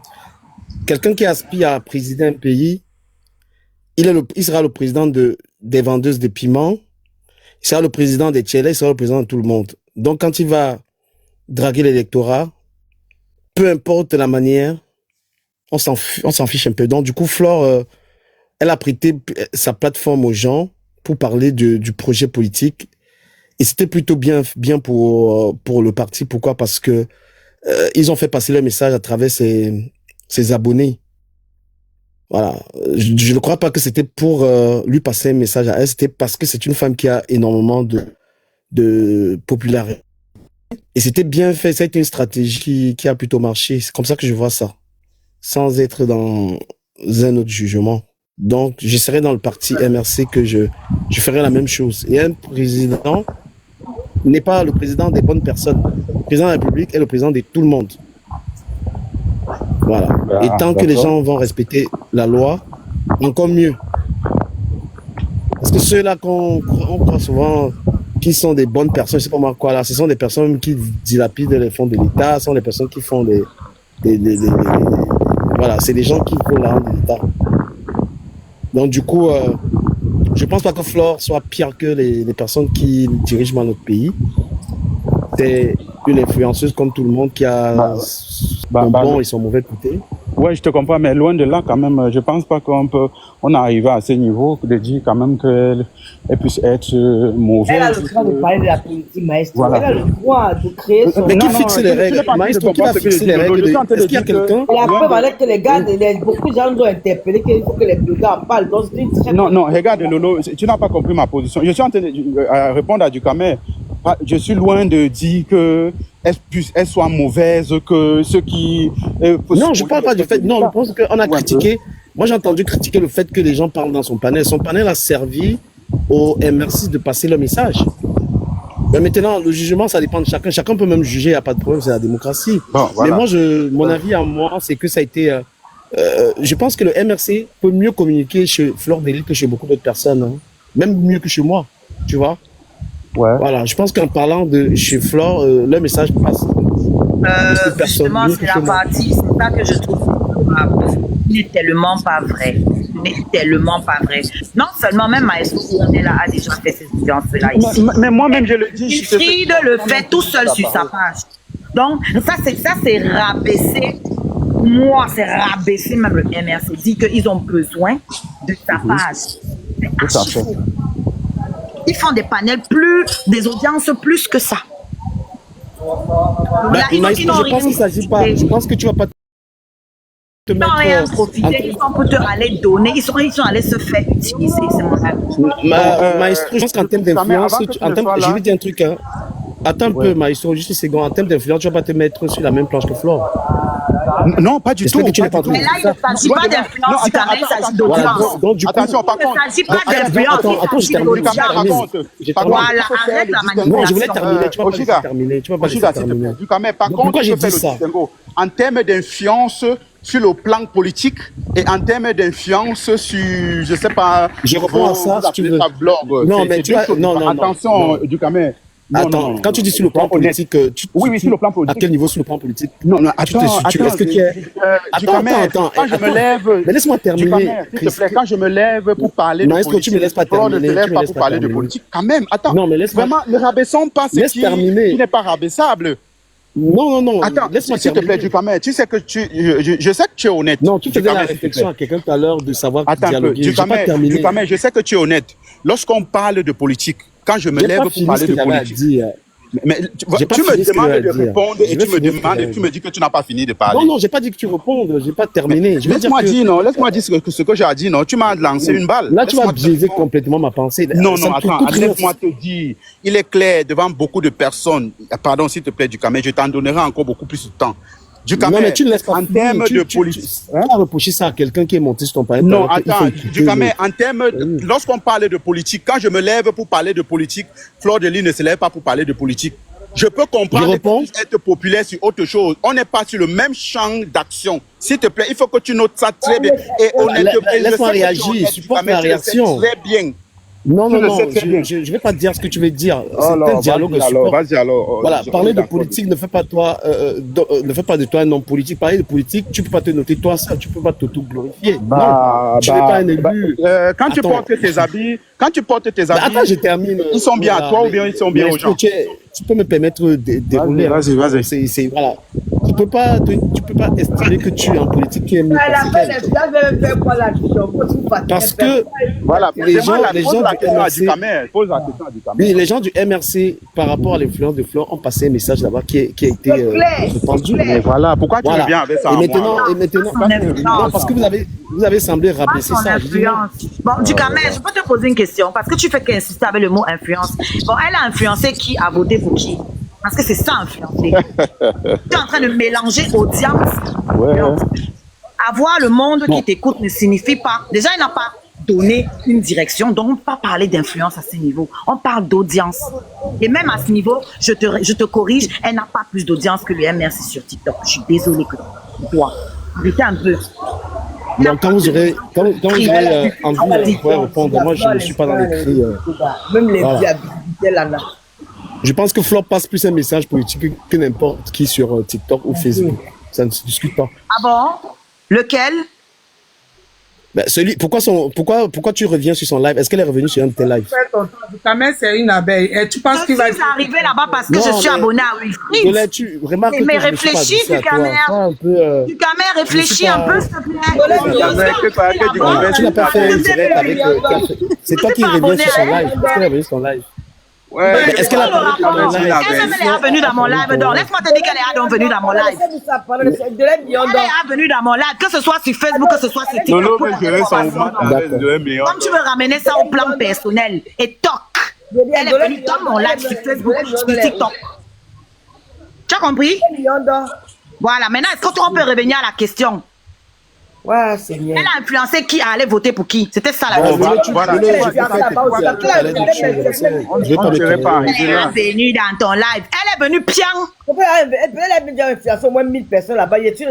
Quelqu'un qui aspire à présider un pays, il sera le président des vendeuses de piments, il sera le président des tchèlés, il sera le président de tout le monde. Donc, quand il va draguer l'électorat, peu importe la manière, on s'en fiche un peu. Donc, du coup, Flore, elle a prêté sa plateforme aux gens pour parler du projet politique. Et c'était plutôt bien pour le parti. Pourquoi? Parce que ils ont fait passer leur message à travers ses abonnés. Voilà. Je ne crois pas que c'était pour lui passer un message à elle. C'était parce que c'est une femme qui a énormément de popularité. Et c'était bien fait. Ça a été une stratégie qui a plutôt marché. C'est comme ça que je vois ça. Sans être dans un autre jugement. Donc, je serais dans le parti MRC que je ferais la même chose. Et un président n'est pas le président des bonnes personnes. Le président de la République est le président de tout le monde. Voilà. Et tant que les gens vont respecter la loi, encore mieux. Parce que ceux-là qu'on croit souvent qui sont des bonnes personnes, je sais pas moi quoi là, ce sont des personnes qui dilapident les fonds de l'État, ce sont des personnes qui font voilà, c'est des gens qui volent l'argent de l'État. Donc du coup, je pense pas que Flore soit pire que les personnes qui dirigent mal notre pays. C'est une influenceuse comme tout le monde qui a son bon et son mauvais côté. Ouais, je te comprends, mais loin de là, quand même, je pense pas on arrive à ce niveau de dire quand même qu'elle puisse être mauvaise. Elle a le droit de parler de la politique, Maestro. Voilà. Elle a le droit de créer son... Mais qui Non, fixe non, les je règles? sais pas si Maestro, je qui va comprends ce que fixer je les dis. règles? Je suis en train de Est-ce qu'il y a dire que- quelqu'un? Et la preuve avec que les gars, beaucoup de gens ont interpellé qu'il faut que les blogueurs en parlent. Donc c'est une très Non, regarde, Lolo, tu n'as pas compris ma position. Je suis en train de répondre à du Camer. Je suis loin de dire que elle soit mauvaise, que ceux qui... Non, je parle pas du fait. Non, je pense qu'on a critiqué. Moi, j'ai entendu critiquer le fait que les gens parlent dans son panel. Son panel a servi au MRC de passer le message. Mais maintenant, le jugement, ça dépend de chacun. Chacun peut même juger, il n'y a pas de problème, c'est la démocratie. Bon, voilà. Mais moi, mon avis à moi, c'est que ça a été... je pense que le MRC peut mieux communiquer chez Flore Delisle que chez beaucoup d'autres personnes. Hein. Même mieux que chez moi, tu vois. Ouais. Voilà, je pense qu'en parlant de chez Flore, le message passe. Justement, c'est la partie, c'est ça que je trouve il n'est tellement pas vrai. Il n'est tellement pas vrai. Non seulement même Maestro Mandela a déjà fait ces séances-là ici. Mais moi-même, je le dis. Il Fride le fait tout seul sur sa page. Donc, ça c'est rabaisser moi, c'est rabaisser même le MRC, dit qu'ils ont besoin de sa page. C'est Tout à archi fait. faux. Ils font des panels des audiences plus que ça. Donc là, ils Maestro, n'ont je pense qu'il rien s'agit pas. Je pense que tu vas pas te Ils n'ont rien mettre. profité, ils sont pour te aller donner, ils sont allés se faire utiliser, c'est mon avis. Maestro, je pense qu'en termes d'influence, avant que tu ne sois je là- vais dire un truc. Hein. Attends un peu, Maestro, juste une seconde. En termes d'influence, tu vas pas te mettre sur la même planche que Flore. Non, pas du J'espère tout. que tu n'es pas Mais là, il ne s'agit pas d'influence du canal, il s'agit Voilà, d'audience. donc du coup, Attention, par Il contre. ne s'agit pas Attends, d'influence, attends, il je s'agit termine. d'audience. Par contre, Voilà, il faut faire arrête le la distinguo. non, je voulais manipulation. terminer. Tu vas pas laisser Oshiga, terminer. Tu vas pas laisser Oshiga, s'il te plaît. terminer. Du coup, mais par Donc, contre, pourquoi il je faut faire dis le ça? distinguo en termes d'influence sur le plan politique et en termes d'influence sur, je sais pas, Je reprends à ça, si tu veux. Non, mais tu vois, non, attention, non. du Kamé. Attends, quand tu dis sur le plan politique, Oui, sur le plan politique. À quel niveau sur le plan politique? Non, non, Tu te attends, situes. Est-ce que tu es. Attends. Quand je me lève, Mais laisse-moi terminer. s'il te plaît, quand je me lève pour parler de Maestro, politique, tu me laisses pas Flore ne terminer, se lève tu me pas laisses pour pas parler de terminer. politique. Quand même, attends. Non, mais laisse-moi. Vraiment, ne rabaissons pas ce Laisse terminer. qui n'est pas rabaissable. Non. Attends, Laisse-moi s'il te plaît, terminer. Ducamel, tu sais que je sais que tu es honnête. Non, tu faisais la Ducamel, s'il te plaît. réflexion à quelqu'un tout à l'heure de savoir Attends un peu, dialoguer. J'ai pas terminé. Ducamel, je sais que tu es honnête. Lorsqu'on parle de politique, quand je me J'ai lève pas pour fini parler ce que de j'avais à politique, dire. mais J'ai pas tu me fini ce que demandes j'avais de à dire. répondre Je et vais tu me finir ce que demandes j'avais et tu me dis que tu n'as pas fini de parler. Non, j'ai pas dit que tu répondes. J'ai pas terminé. Je veux Laisse-moi que- dire, non, laisse-moi dire ce que j'ai à dire, non. Tu m'as lancé une balle. Là, tu vas Laisse-moi te biaiser répondre. complètement ma pensée. Non, Ça non, me attends, coûte rien. laisse-moi te dire. Il est clair devant beaucoup de personnes. Pardon, s'il te plaît, Ducamel, je t'en donnerai encore beaucoup plus de temps. Ducamel, Non, mais tu ne laisses pas. en termes de politique. Tu as reproché ça à quelqu'un qui est monté sur ton palais. Non, alors qu'il faut attends, écouter Ducamel, le- en termes, lorsqu'on parle de politique, quand je me lève pour parler de politique, Flore de Lys ne se lève pas pour parler de politique. Je peux comprendre Je réponds. qu'il puisse être populaire sur autre chose. On n'est pas sur le même champ d'action. S'il te plaît, il faut que tu notes ça très bien. Et honnêtement, Laisse-moi réagir, supporte ma réaction. Très bien. Non, Tu le sais très bien. je ne vais pas dire ce que tu veux dire. Oh C'est là, un dialogue vas-y support. alors, vas-y alors. Voilà, Je parler suis de d'accord. politique ne fait pas de toi un homme politique. Parler de politique, tu peux pas te noter toi seul, tu peux pas t'auto-glorifier. Non, tu n'es pas un élu. Quand tu Attends. portes tes habits, Mais attends, je termine. ils sont bien à Voilà, toi ou mais- bien ils sont bien mais aux est-ce que gens? tu peux me permettre de dérouler. Vas-y. Voilà. Tu peux pas estimer que tu es en politique qui est mieux À la passé fin, qu'elle. les gars veulent faire quoi la question? Parce que Voilà, les gens pose la du question à MRC, Ducamel. Pose la question à Ducamel. oui, les gens du MRC, par rapport à l'influence de Flore, ont passé un message là-bas qui a été C'est clair, répandu. c'est clair. Voilà, pourquoi tu Voilà. reviens avec ça Et en moi, maintenant, alors? non, parce que vous avez semblé Pas rabaisser son ça. Je dis non. influence. Bon, Ducamel, je peux te poser une question parce que tu fais qu'insister avec le mot influence. Bon, elle a influencé qui a voté pour qui? Parce que c'est ça, influencer. Tu es en train de mélanger audience. Ouais. Avoir le monde qui t'écoute ne signifie pas. Déjà, il n'a pas donné une direction, donc on ne peut pas parler d'influence à ce niveau. On parle d'audience. Et même à ce niveau, je te corrige, elle n'a pas plus d'audience que le MRC sur TikTok. Je suis désolée que toi. Arrêtez un peu. Donc, quand vous aurez envie de pouvoir répondre, moi, je ne suis pas dans les cris. Même les Voilà. viabilités là. Je pense que Flore passe plus un message politique que n'importe qui sur TikTok ou Facebook. Ça ne se discute pas. Ah bon? Lequel? Ben, pourquoi tu reviens sur son live? Est-ce qu'elle est revenue sur un de tes lives? Ducamel, c'est une abeille. Et tu penses Je qu'il va suis arrivée là-bas parce que Non, je suis mais- abonnée à Wilfried. Colette, tu remarques que Mais je ne suis pas réfléchis, adressé à toi. Ducamel. Sois un peu, Ducamel, réfléchis pas- un peu, s'il te plaît. tu n'as pas fait un direct avec. C'est toi qui reviens sur son live. Est-ce qu'elle est revenue sur son live? Ouais. Mais est-ce qu'elle a parlé de ton live? Elle-même, elle est venue dans mon live. Donc, laisse-moi te dire qu'elle est donc venue dans mon live. Elle est venue dans mon live, que ce soit sur Facebook, que ce soit sur Non, non, TikTok. mais je reste en mouvement. Comme tu veux ramener ça au plan personnel et toc, elle est venue dans mon live sur Facebook, sur TikTok. Tu as compris? Voilà, maintenant, est-ce qu'on peut revenir à la question? Ouais, Seigneur. Elle a influencé qui allait voter pour qui? C'était ça la Bon, question. Voilà. je vais pas On ne serait pas me arrivé Elle là. est venue dans ton live. Elle est venue pian. Elle a déjà influencé au moins 1000 personnes là-bas. Tu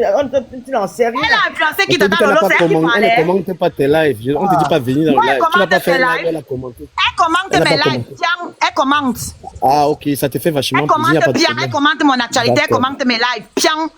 n'en sais rien. Elle a influencé qui On te dit t'attend qu'elle dans n'a l'eau, pas c'est elle qui commenté, elle ne parlait. commente pas tes lives. On ne te dit pas venir dans le Moi, live. elle Tu n'as commente pas fait tes un live, lives. elle a commenté. Elle commente Elle a mes pas lives, commenté. pian. Elle commente. Ah, ok, ça te fait vachement Elle plaisir. commente y a pas de bien, elle problème. commente mon actualité, elle D'accord. commente mes lives, pian.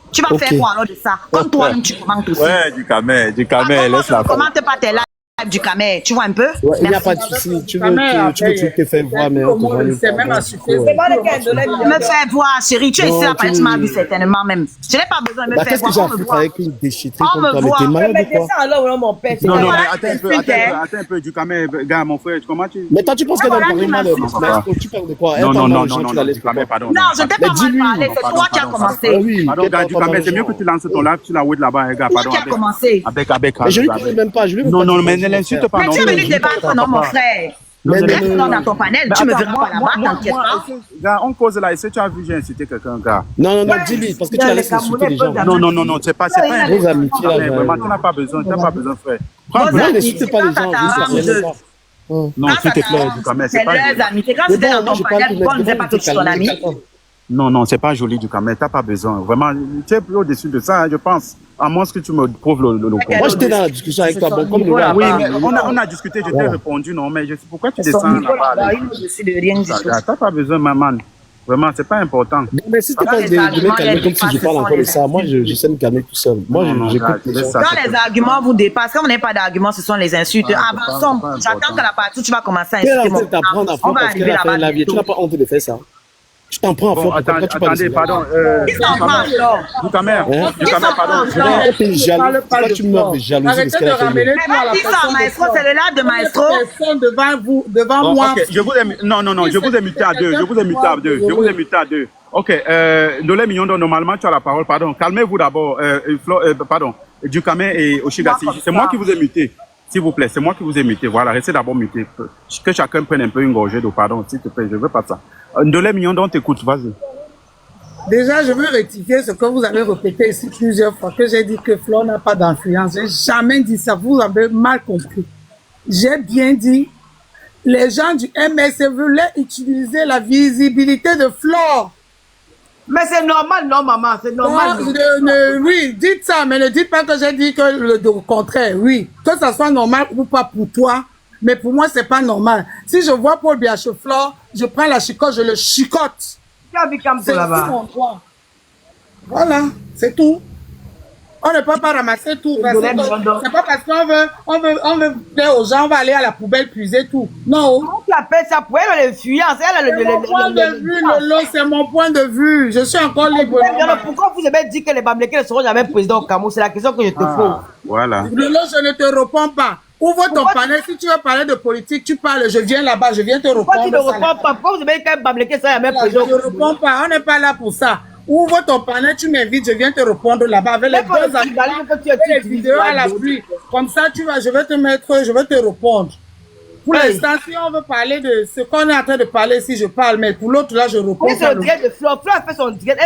Tu vas Ok. faire quoi alors de ça? Comme toi-même, tu commentes aussi. Ouais, du camel, Comment laisse tu la ne commentes pas tes lives? du Camet, tu vois un peu? Ouais, il n'y a Merci. pas de souci. Tu veux Camet, te faire voir, mais on te voit c'est même à suffire. C'est pas le cas de l'aide. Me faire voir, chérie. Tu es ici Non, à Paris, tu m'as vu certainement même. Je n'ai pas besoin de me Bah, faire qu'est-ce que voir. j'ai On à me foutre voit. avec une déchetterie On comme me toi? Mais voit. t'es malade Mais ou quoi? descends alors, non, mon père. Non, non, Voilà, mais attends un peu, explique, hein. attends un peu, du Camet, gars, mon frère, comment tu... Mais toi, tu penses qu'elle Voilà, a parlé il mal m'a de dit, Maestro? Tu parles de quoi? Elle Non, parle non, mal non, aux gens, non, tu non, la laisses du Camet, pourquoi? pardon. Non, je t'ai Mais pas mal dis-lui. parlé. C'est toi qui as Ah commencé. oui, Pardon, qu'elle gars, parle du pas mal Camet, aux c'est mieux gens. que tu lances ton live, tu la wait là-bas, gars, Toi pardon. qui as commencé. Mais je lui parle même pas, je lui Non, non, mais ne l'insulte pas, Mais non. tu es mais venu je- débattre, non, mon frère? Mais Reste non, dans ton panel, Mais tu me attends, verras pas là-bas, t'inquiète pas. Gars, on cause là, est-ce que tu as vu, j'ai incité quelqu'un, gars? non, dis-lui, parce que tu la laisses insulter les gens. Non, non, non, non, c'est pas un Vos amitiés là, mais vraiment, tu n'as pas besoin, frère. Prends Vos le- non, amis, n'insultez pas les gens, quand vous ça personnellement t'arrange. pas. Non, Quand s'il te ça plaît, t'arrange, du Camet, c'est c'est pas leurs joli. amis. C'est quand Mais c'était bon, dans moi, ton je parle panel, tout pourquoi on ne net, disait pas que tu es ton ami? Non, non, c'est pas joli du Camet, t'as pas besoin. Vraiment, tu es plus au-dessus de ça, hein, je pense. À moins que tu me prouves le contraire. Moi, j'étais dans la discussion avec toi. Bon, comme niveau le là-bas. Oui, mais on a discuté, je t'ai Voilà. répondu, non, mais je sais pourquoi tu Son descends niveau là-bas. là-bas, là. il est au-dessus de rien du tout. T'as pas besoin, maman. Vraiment, c'est pas important. Mais si tu Dans passes les de me arguments, calmer les comme si je débats, parle ce encore sont de les ça, moi, je sais me calmer tout seul. Moi, Non, non, j'écoute gars, les laisse gens. ça. Quand les arguments vous dépassent, quand on n'a pas d'arguments, ce sont les insultes. Ah, c'est Avançons. pas J'attends important. que la partie où tu vas commencer à Tu es en insulter train mon de t'apprendre à On fond va parce qu'elle arriver a fait là-bas la vie. Tu n'as bientôt. pas honte de faire ça. Tu t'en prends à Bon, fond. Pourquoi tu parles de attendez, ça? pardon. Qui s'en prend alors? Du Camet, Hein? du Camet, pardon. Qui s'en prend? Elle est jalouse. Pourquoi tu meurs de jalousie de ce Arrêtez qu'elle de a fait? ramener Mais tout à la même qui personne sort, de maestro, Flore. c'est le live de maestro. Personne devant vous, devant Bon, moi. ok, je vous ai non, non, non, je vous ai muté à deux. Je vous ai muté à deux. Je vous ai muté à deux. Ok, Nolé Mignon, donc, normalement, tu as la parole. Pardon, calmez-vous d'abord. Pardon, du Camet et Oshiga. C'est moi qui vous ai muté. S'il vous plaît, c'est moi qui vous ai muté. Voilà, restez d'abord muté. Que chacun prenne un peu une gorgée d'eau. Pardon, s'il te plaît, je veux pas ça. Nolé Mignon, donc, t'écoutes, vas-y. Déjà, je veux rectifier ce que vous avez répété ici plusieurs fois, que j'ai dit que Flore n'a pas d'influence. J'ai jamais dit ça. Vous avez mal compris. J'ai bien dit, les gens du MS voulaient utiliser la visibilité de Flore. Mais c'est normal, non, maman, c'est normal. Oui, dites ça, mais ne dites pas que j'ai dit que le contraire. Oui, que ça soit normal ou pas pour toi, mais pour moi, c'est pas normal. Si je vois Paul Biacheflore, je prends la chicotte, je le chicote. Tu as vu Campo C'est là-bas? tout mon droit. Voilà, c'est tout. On ne peut pas ramasser tout. C'est pas parce qu'on veut plaire aux gens, on va aller à la poubelle puiser tout. Non. Comment tu appelles ça? Pour elle, l'influence. Elle a C'est mon point de vue, Lolo, c'est mon point de vue. Je suis encore libre. Pourquoi vous avez dit que les Bamlékés ne seront jamais présidents au Cameroun? C'est la question que je te pose. Voilà. Lolo, je ne te réponds pas. Ouvre ton panel. Si tu veux parler de politique, tu parles. Je viens là-bas, je viens te répondre. Pourquoi tu ne réponds pas? Pourquoi vous avez dit que les Bamlékés ne seront jamais Je présidents au ne Cameroun? réponds pas. On n'est pas là pour ça. Ouvre ton panel, tu m'invites, je viens te répondre là-bas avec les deux amis. Les vidéos à la pluie. Comme ça, tu vas, je vais te répondre. Pour l'instant, si on veut parler de ce qu'on est en train de parler, si je parle, mais pour l'autre, là, je réponds. Oui, c'est le direct de Flore. Flore a fait son direct.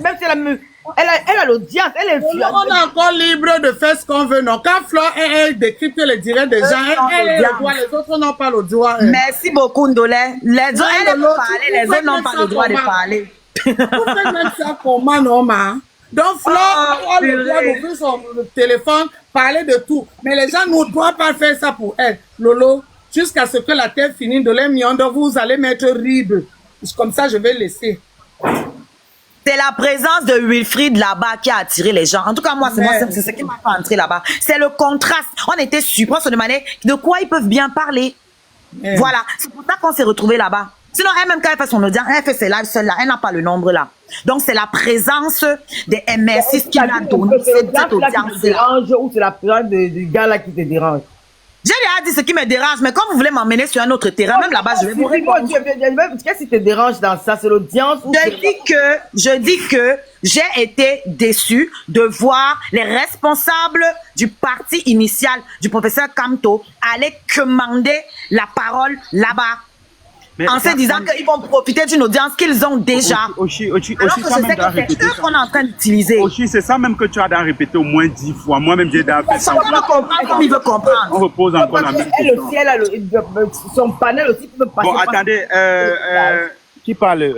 Même si elle a l'audience, elle est influente. On est encore libre de faire ce qu'on veut, non. Quand Flore, elle décrypte les directs des gens, elle est le droit, les autres n'ont pas le droit. Merci beaucoup, Ndolé. Les autres, elle peut parler, les autres n'ont pas le droit de parler. Vous faites même ça comment, non, ma? Donc, Flore a le droit d'ouvrir son téléphone, parler de tout. Mais les gens ne doivent pas faire ça pour elle. Lolo, jusqu'à ce que la terre finisse de l'émiondo, vous allez mettre ribe. Comme ça, je vais laisser. C'est la présence de Wilfried là-bas qui a attiré les gens. En tout cas, moi, c'est ce qui m'a fait entrer là-bas. C'est le contraste. On était surpris, on se demandait de quoi ils peuvent bien parler. Voilà. C'est pour ça qu'on s'est retrouvés là-bas. Sinon, elle-même, quand elle fait son audience, elle fait ses lives seule là. Elle n'a pas le nombre là. Donc, c'est la présence des MS6 qui l'a donné cette audience-là. Ou c'est la présence du gars là qui te dérange? J'ai déjà dit ce qui me dérange, mais quand vous voulez m'emmener sur un autre terrain, même là-bas, je vais vous répondre. Qu'est-ce qui te dérange dans ça? C'est l'audience? Je dis que j'ai été déçue de voir les responsables du parti initial du professeur Kamto aller commander la parole là-bas. Mais en se disant qu'ils vont profiter d'une audience qu'ils ont déjà. Alors que je sais que c'est eux qu'on est en train d'utiliser. Oshi, c'est ça même que tu as d'en répéter au moins 10 fois. Moi-même, j'ai d'en fait ça. On veut comprendre comme il veut comprendre. On repose encore la même Elle question. aussi, elle a son panel aussi peut passer. Bon, attendez, qui parle?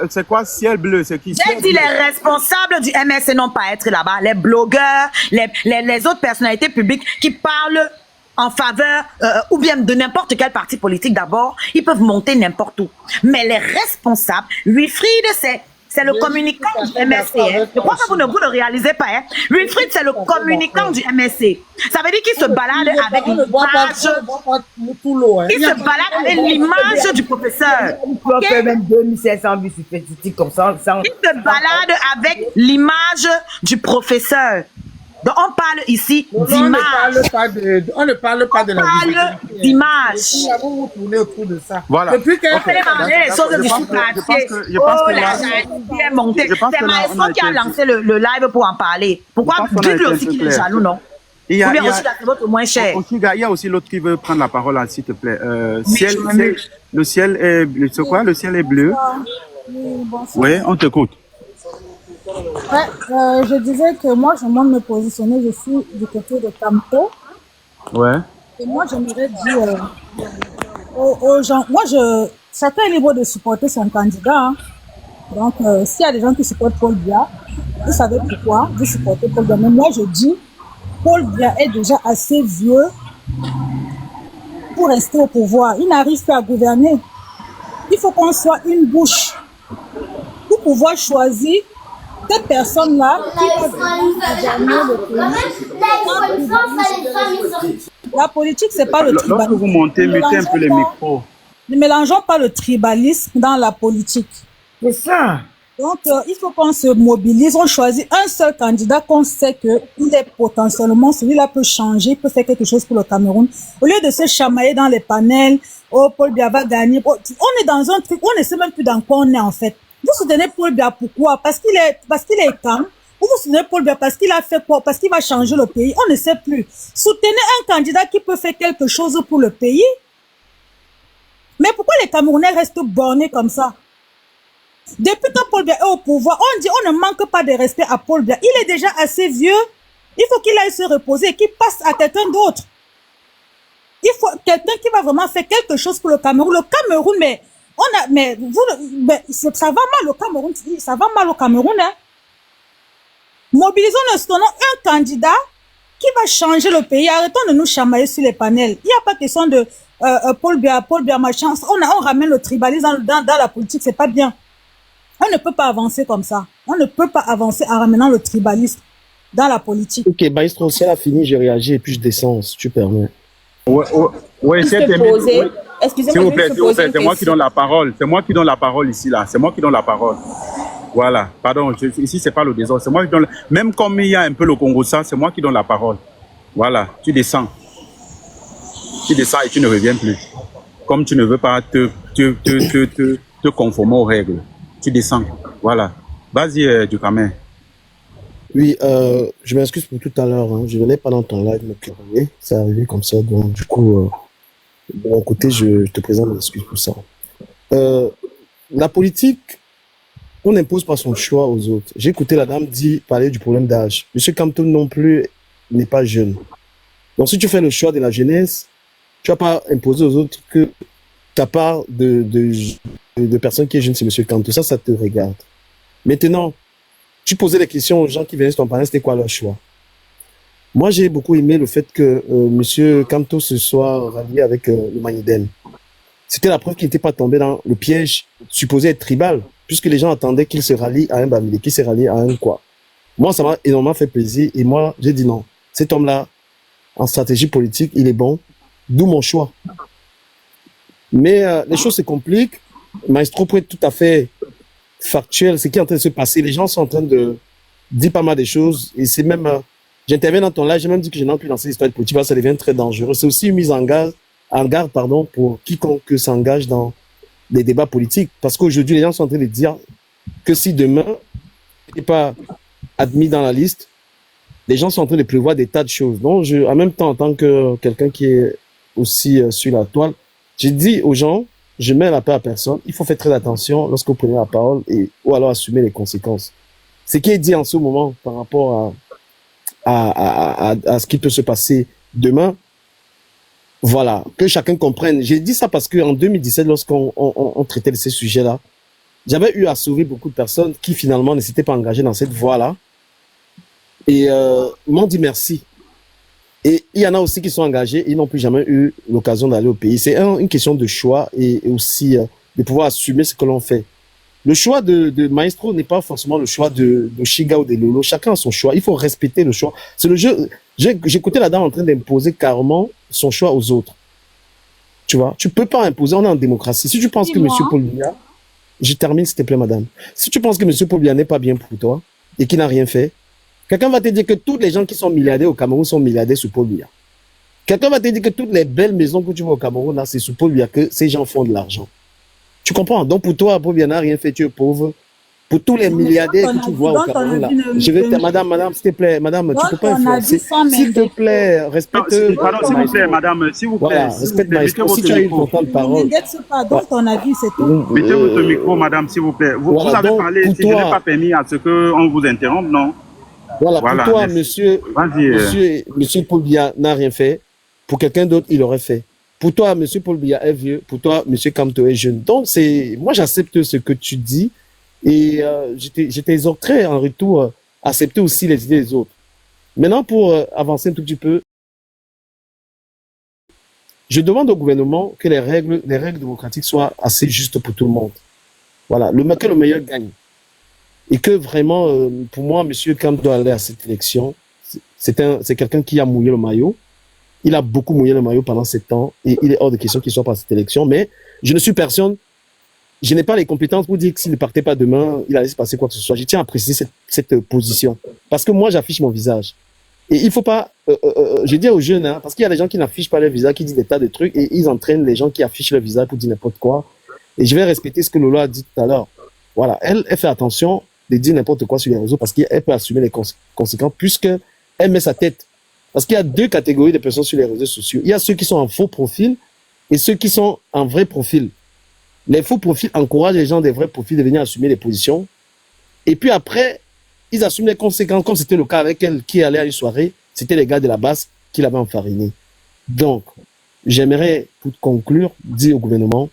C'est quoi Ciel Bleu? C'est qui? J'ai dit les responsables du MSC n'ont pas à être là-bas. Les blogueurs, les autres personnalités publiques qui parlent en faveur ou bien de n'importe quel parti politique d'abord, ils peuvent monter n'importe où. Mais les responsables, Wilfried, c'est le communicant du MSC. Hein. Je crois que vous ne réalisez pas. Hein. Wilfried, c'est le communicant du MSC. Ça veut dire qu'il se balade avec l'image. Il se balade avec l'image du professeur. Il peut faire même 2500 vues sur Facebook comme ça. Il se balade avec l'image du professeur. Donc, on parle ici d'image. On ne parle pas de la d'image. Vous tournez autour de ça. Voilà. Depuis que... les choses du sous-quartier. Oh, la est montée. C'est Maestro qui a lancé le live pour en parler. Pourquoi? Dites-le aussi qu'il est jaloux, non? Ou bien aussi c'est votre moins cher. Il y a aussi l'autre qui veut prendre la parole, s'il te plaît. Le ciel est bleu. C'est quoi? Le ciel est bleu. Oui, on t'écoute. Ouais, je disais que moi, je demande de me positionner, je suis du côté de Campo. Ouais. Et moi, j'aimerais dire aux gens, chacun est libre de supporter son candidat. Hein. Donc, s'il y a des gens qui supportent Paul Biya, vous savez pourquoi vous supportez Paul Biya. Mais moi, je dis, Paul Biya est déjà assez vieux pour rester au pouvoir. Il n'arrive plus à gouverner. Il faut qu'on soit une bouche pour pouvoir choisir cette personne-là qui va gouverner le pays. La politique, c'est pas le tribalisme. Lorsque vous montez, mettez un peu les micros. Ne mélangeons pas le tribalisme dans la politique. C'est ça. Donc, il faut qu'on se mobilise, on choisit un seul candidat qu'on sait qu'il est potentiellement, celui-là peut changer, peut faire quelque chose pour le Cameroun. Au lieu de se chamailler dans les panels, oh, Paul Biya va gagner. On est dans un truc, on ne sait même plus dans quoi on est en fait. Vous soutenez Paul Biya pourquoi? Parce qu'il est calme. Ou vous soutenez Paul Biya parce qu'il a fait quoi? Parce qu'il va changer le pays. On ne sait plus. Soutenez un candidat qui peut faire quelque chose pour le pays. Mais pourquoi les Camerounais restent bornés comme ça? Depuis que Paul Biya est au pouvoir, on dit on ne manque pas de respect à Paul Biya. Il est déjà assez vieux. Il faut qu'il aille se reposer et qu'il passe à quelqu'un d'autre. Il faut quelqu'un qui va vraiment faire quelque chose pour le Cameroun. Le Cameroun, ça va mal au Cameroun. Ça va mal au Cameroun, hein. Mobilisons-nous, soutenons un candidat qui va changer le pays. Arrêtons de nous chamailler sur les panels. Il n'y a pas question de Paul Biya machin. On ramène le tribalisme dans la politique, c'est pas bien. On ne peut pas avancer comme ça. On ne peut pas avancer en ramenant le tribalisme dans la politique. Ok, Maestro, si elle a fini, j'ai réagi et puis je descends, si tu permets. Ouais, c'est Excusez-moi, s'il vous plaît, c'est moi qui donne la parole. C'est moi qui donne la parole ici, là. C'est moi qui donne la parole. Voilà, pardon, ici, c'est pas le désordre. C'est moi qui donne. Même comme il y a un peu le Congo-ça, c'est moi qui donne la parole. Voilà, tu descends. Tu descends et tu ne reviens plus. Comme tu ne veux pas te conformer aux règles. Tu descends. Voilà. Vas-y, Ducamin. Oui, je m'excuse pour tout à l'heure. Hein. Je venais pas dans ton live me quereller. C'est arrivé comme ça. Donc, du coup, de mon côté, je te présente mes excuses pour ça. La politique, on n'impose pas son choix aux autres. J'ai écouté la dame parler du problème d'âge. Monsieur Camto non plus n'est pas jeune. Donc, si tu fais le choix de la jeunesse, tu vas pas imposer aux autres que ta part de personne qui est jeune, c'est Monsieur Camto. Ça te regarde. Maintenant, tu posais des questions aux gens qui venaient sur ton panel, c'était quoi leur choix? Moi, j'ai beaucoup aimé le fait que Monsieur Camto se soit rallié avec le Maniden. C'était la preuve qu'il n'était pas tombé dans le piège supposé être tribal, puisque les gens attendaient qu'il se rallie à un Bamilé, qu'il se rallie à un quoi. Moi, ça m'a énormément fait plaisir, et moi, j'ai dit non. Cet homme-là, en stratégie politique, il est bon, d'où mon choix. Mais les choses se compliquent. Maestro, pour être tout à fait factuel, ce qui est en train de se passer, les gens sont en train de dire pas mal de choses, et c'est même... j'interviens dans ton live, j'ai même dit que je n'entre plus dans cette histoire de politique, parce que ça devient très dangereux. C'est aussi une mise en garde, pour quiconque s'engage dans des débats politiques. Parce qu'aujourd'hui, les gens sont en train de dire que si demain, tu n'es pas admis dans la liste, les gens sont en train de prévoir des tas de choses. Donc, en même temps, en tant que quelqu'un qui est aussi sur la toile, j'ai dit aux gens, je mets la paix à personne, il faut faire très attention lorsque vous prenez la parole ou alors assumer les conséquences. Ce qui est dit en ce moment par rapport à ce qui peut se passer demain, voilà, que chacun comprenne. J'ai dit ça parce que en 2017, lorsqu'on traitait de ces sujets-là, j'avais eu à sauver beaucoup de personnes qui finalement ne s'étaient pas engagées dans cette voie-là et m'ont dit merci. Et il y en a aussi qui sont engagés, ils n'ont plus jamais eu l'occasion d'aller au pays. C'est une question de choix et aussi de pouvoir assumer ce que l'on fait. Le choix de Maestro n'est pas forcément le choix de Shiga ou de Lolo. Chacun a son choix. Il faut respecter le choix. C'est le jeu. J'écoutais la dame en train d'imposer carrément son choix aux autres. Tu vois, tu peux pas imposer. On est en démocratie. Si tu penses que Monsieur Paul Biya, je termine s'il te plaît, madame. Si tu penses que Monsieur Paul Biya n'est pas bien pour toi et qu'il n'a rien fait, quelqu'un va te dire que tous les gens qui sont milliardaires au Cameroun sont milliardaires sous Paul Biya. Quelqu'un va te dire que toutes les belles maisons que tu vois au Cameroun, là, c'est sous Paul Biya que ces gens font de l'argent. Tu comprends? Donc, pour toi, Paul Biya n'a rien fait, tu es pauvre. Pour tous les milliardaires que tu vois au Cameroun, là, je vais madame, s'il te plaît, madame, tu peux pas influencer. S'il te plaît, respecte. Pardon, s'il vous plaît, madame, s'il vous plaît. Voilà, respecte Maestro. Si tu as une importante parole. Pas dans ton avis, c'est tout. Mettez votre micro, madame, s'il vous plaît. Vous Voilà, avez donc, parlé, pour si je n'ai toi- pas permis à ce qu'on vous interrompe, non? Voilà, Voilà, pour toi, merci. monsieur Paul Biya n'a rien fait. Pour quelqu'un d'autre, il aurait fait. Pour toi, monsieur Paul Biya est vieux. Pour toi, monsieur Kamto est jeune. Donc, moi, j'accepte ce que tu dis. Et je t'exhorterai en retour à accepter aussi les idées des autres. Maintenant, pour avancer un tout petit peu, je demande au gouvernement que les règles démocratiques soient assez justes pour tout le monde. Voilà, que le meilleur gagne. Et que vraiment, pour moi, monsieur Kamto doit aller à cette élection. C'est quelqu'un qui a mouillé le maillot. Il a beaucoup mouillé le maillot pendant 7 ans et il est hors de question qu'il soit pas à cette élection. Mais je ne suis personne. Je n'ai pas les compétences pour dire que s'il ne partait pas demain, il allait se passer quoi que ce soit. Je tiens à préciser cette position. Parce que moi, j'affiche mon visage. Et il faut pas, je dis aux jeunes, hein, parce qu'il y a des gens qui n'affichent pas leur visage, qui disent des tas de trucs, et ils entraînent les gens qui affichent leur visage pour dire n'importe quoi. Et je vais respecter ce que Lolo a dit tout à l'heure. Voilà. Elle fait attention de dire n'importe quoi sur les réseaux parce qu'elle peut assumer les conséquences puisqu'elle met sa tête. Parce qu'il y a 2 catégories de personnes sur les réseaux sociaux. Il y a ceux qui sont en faux profil et ceux qui sont en vrai profil. Les faux profils encouragent les gens des vrais profils de venir assumer les positions. Et puis après, ils assument les conséquences, comme c'était le cas avec elle qui allait à une soirée. C'était les gars de la base qui l'avaient enfariné. Donc, j'aimerais, pour conclure, dire au gouvernement,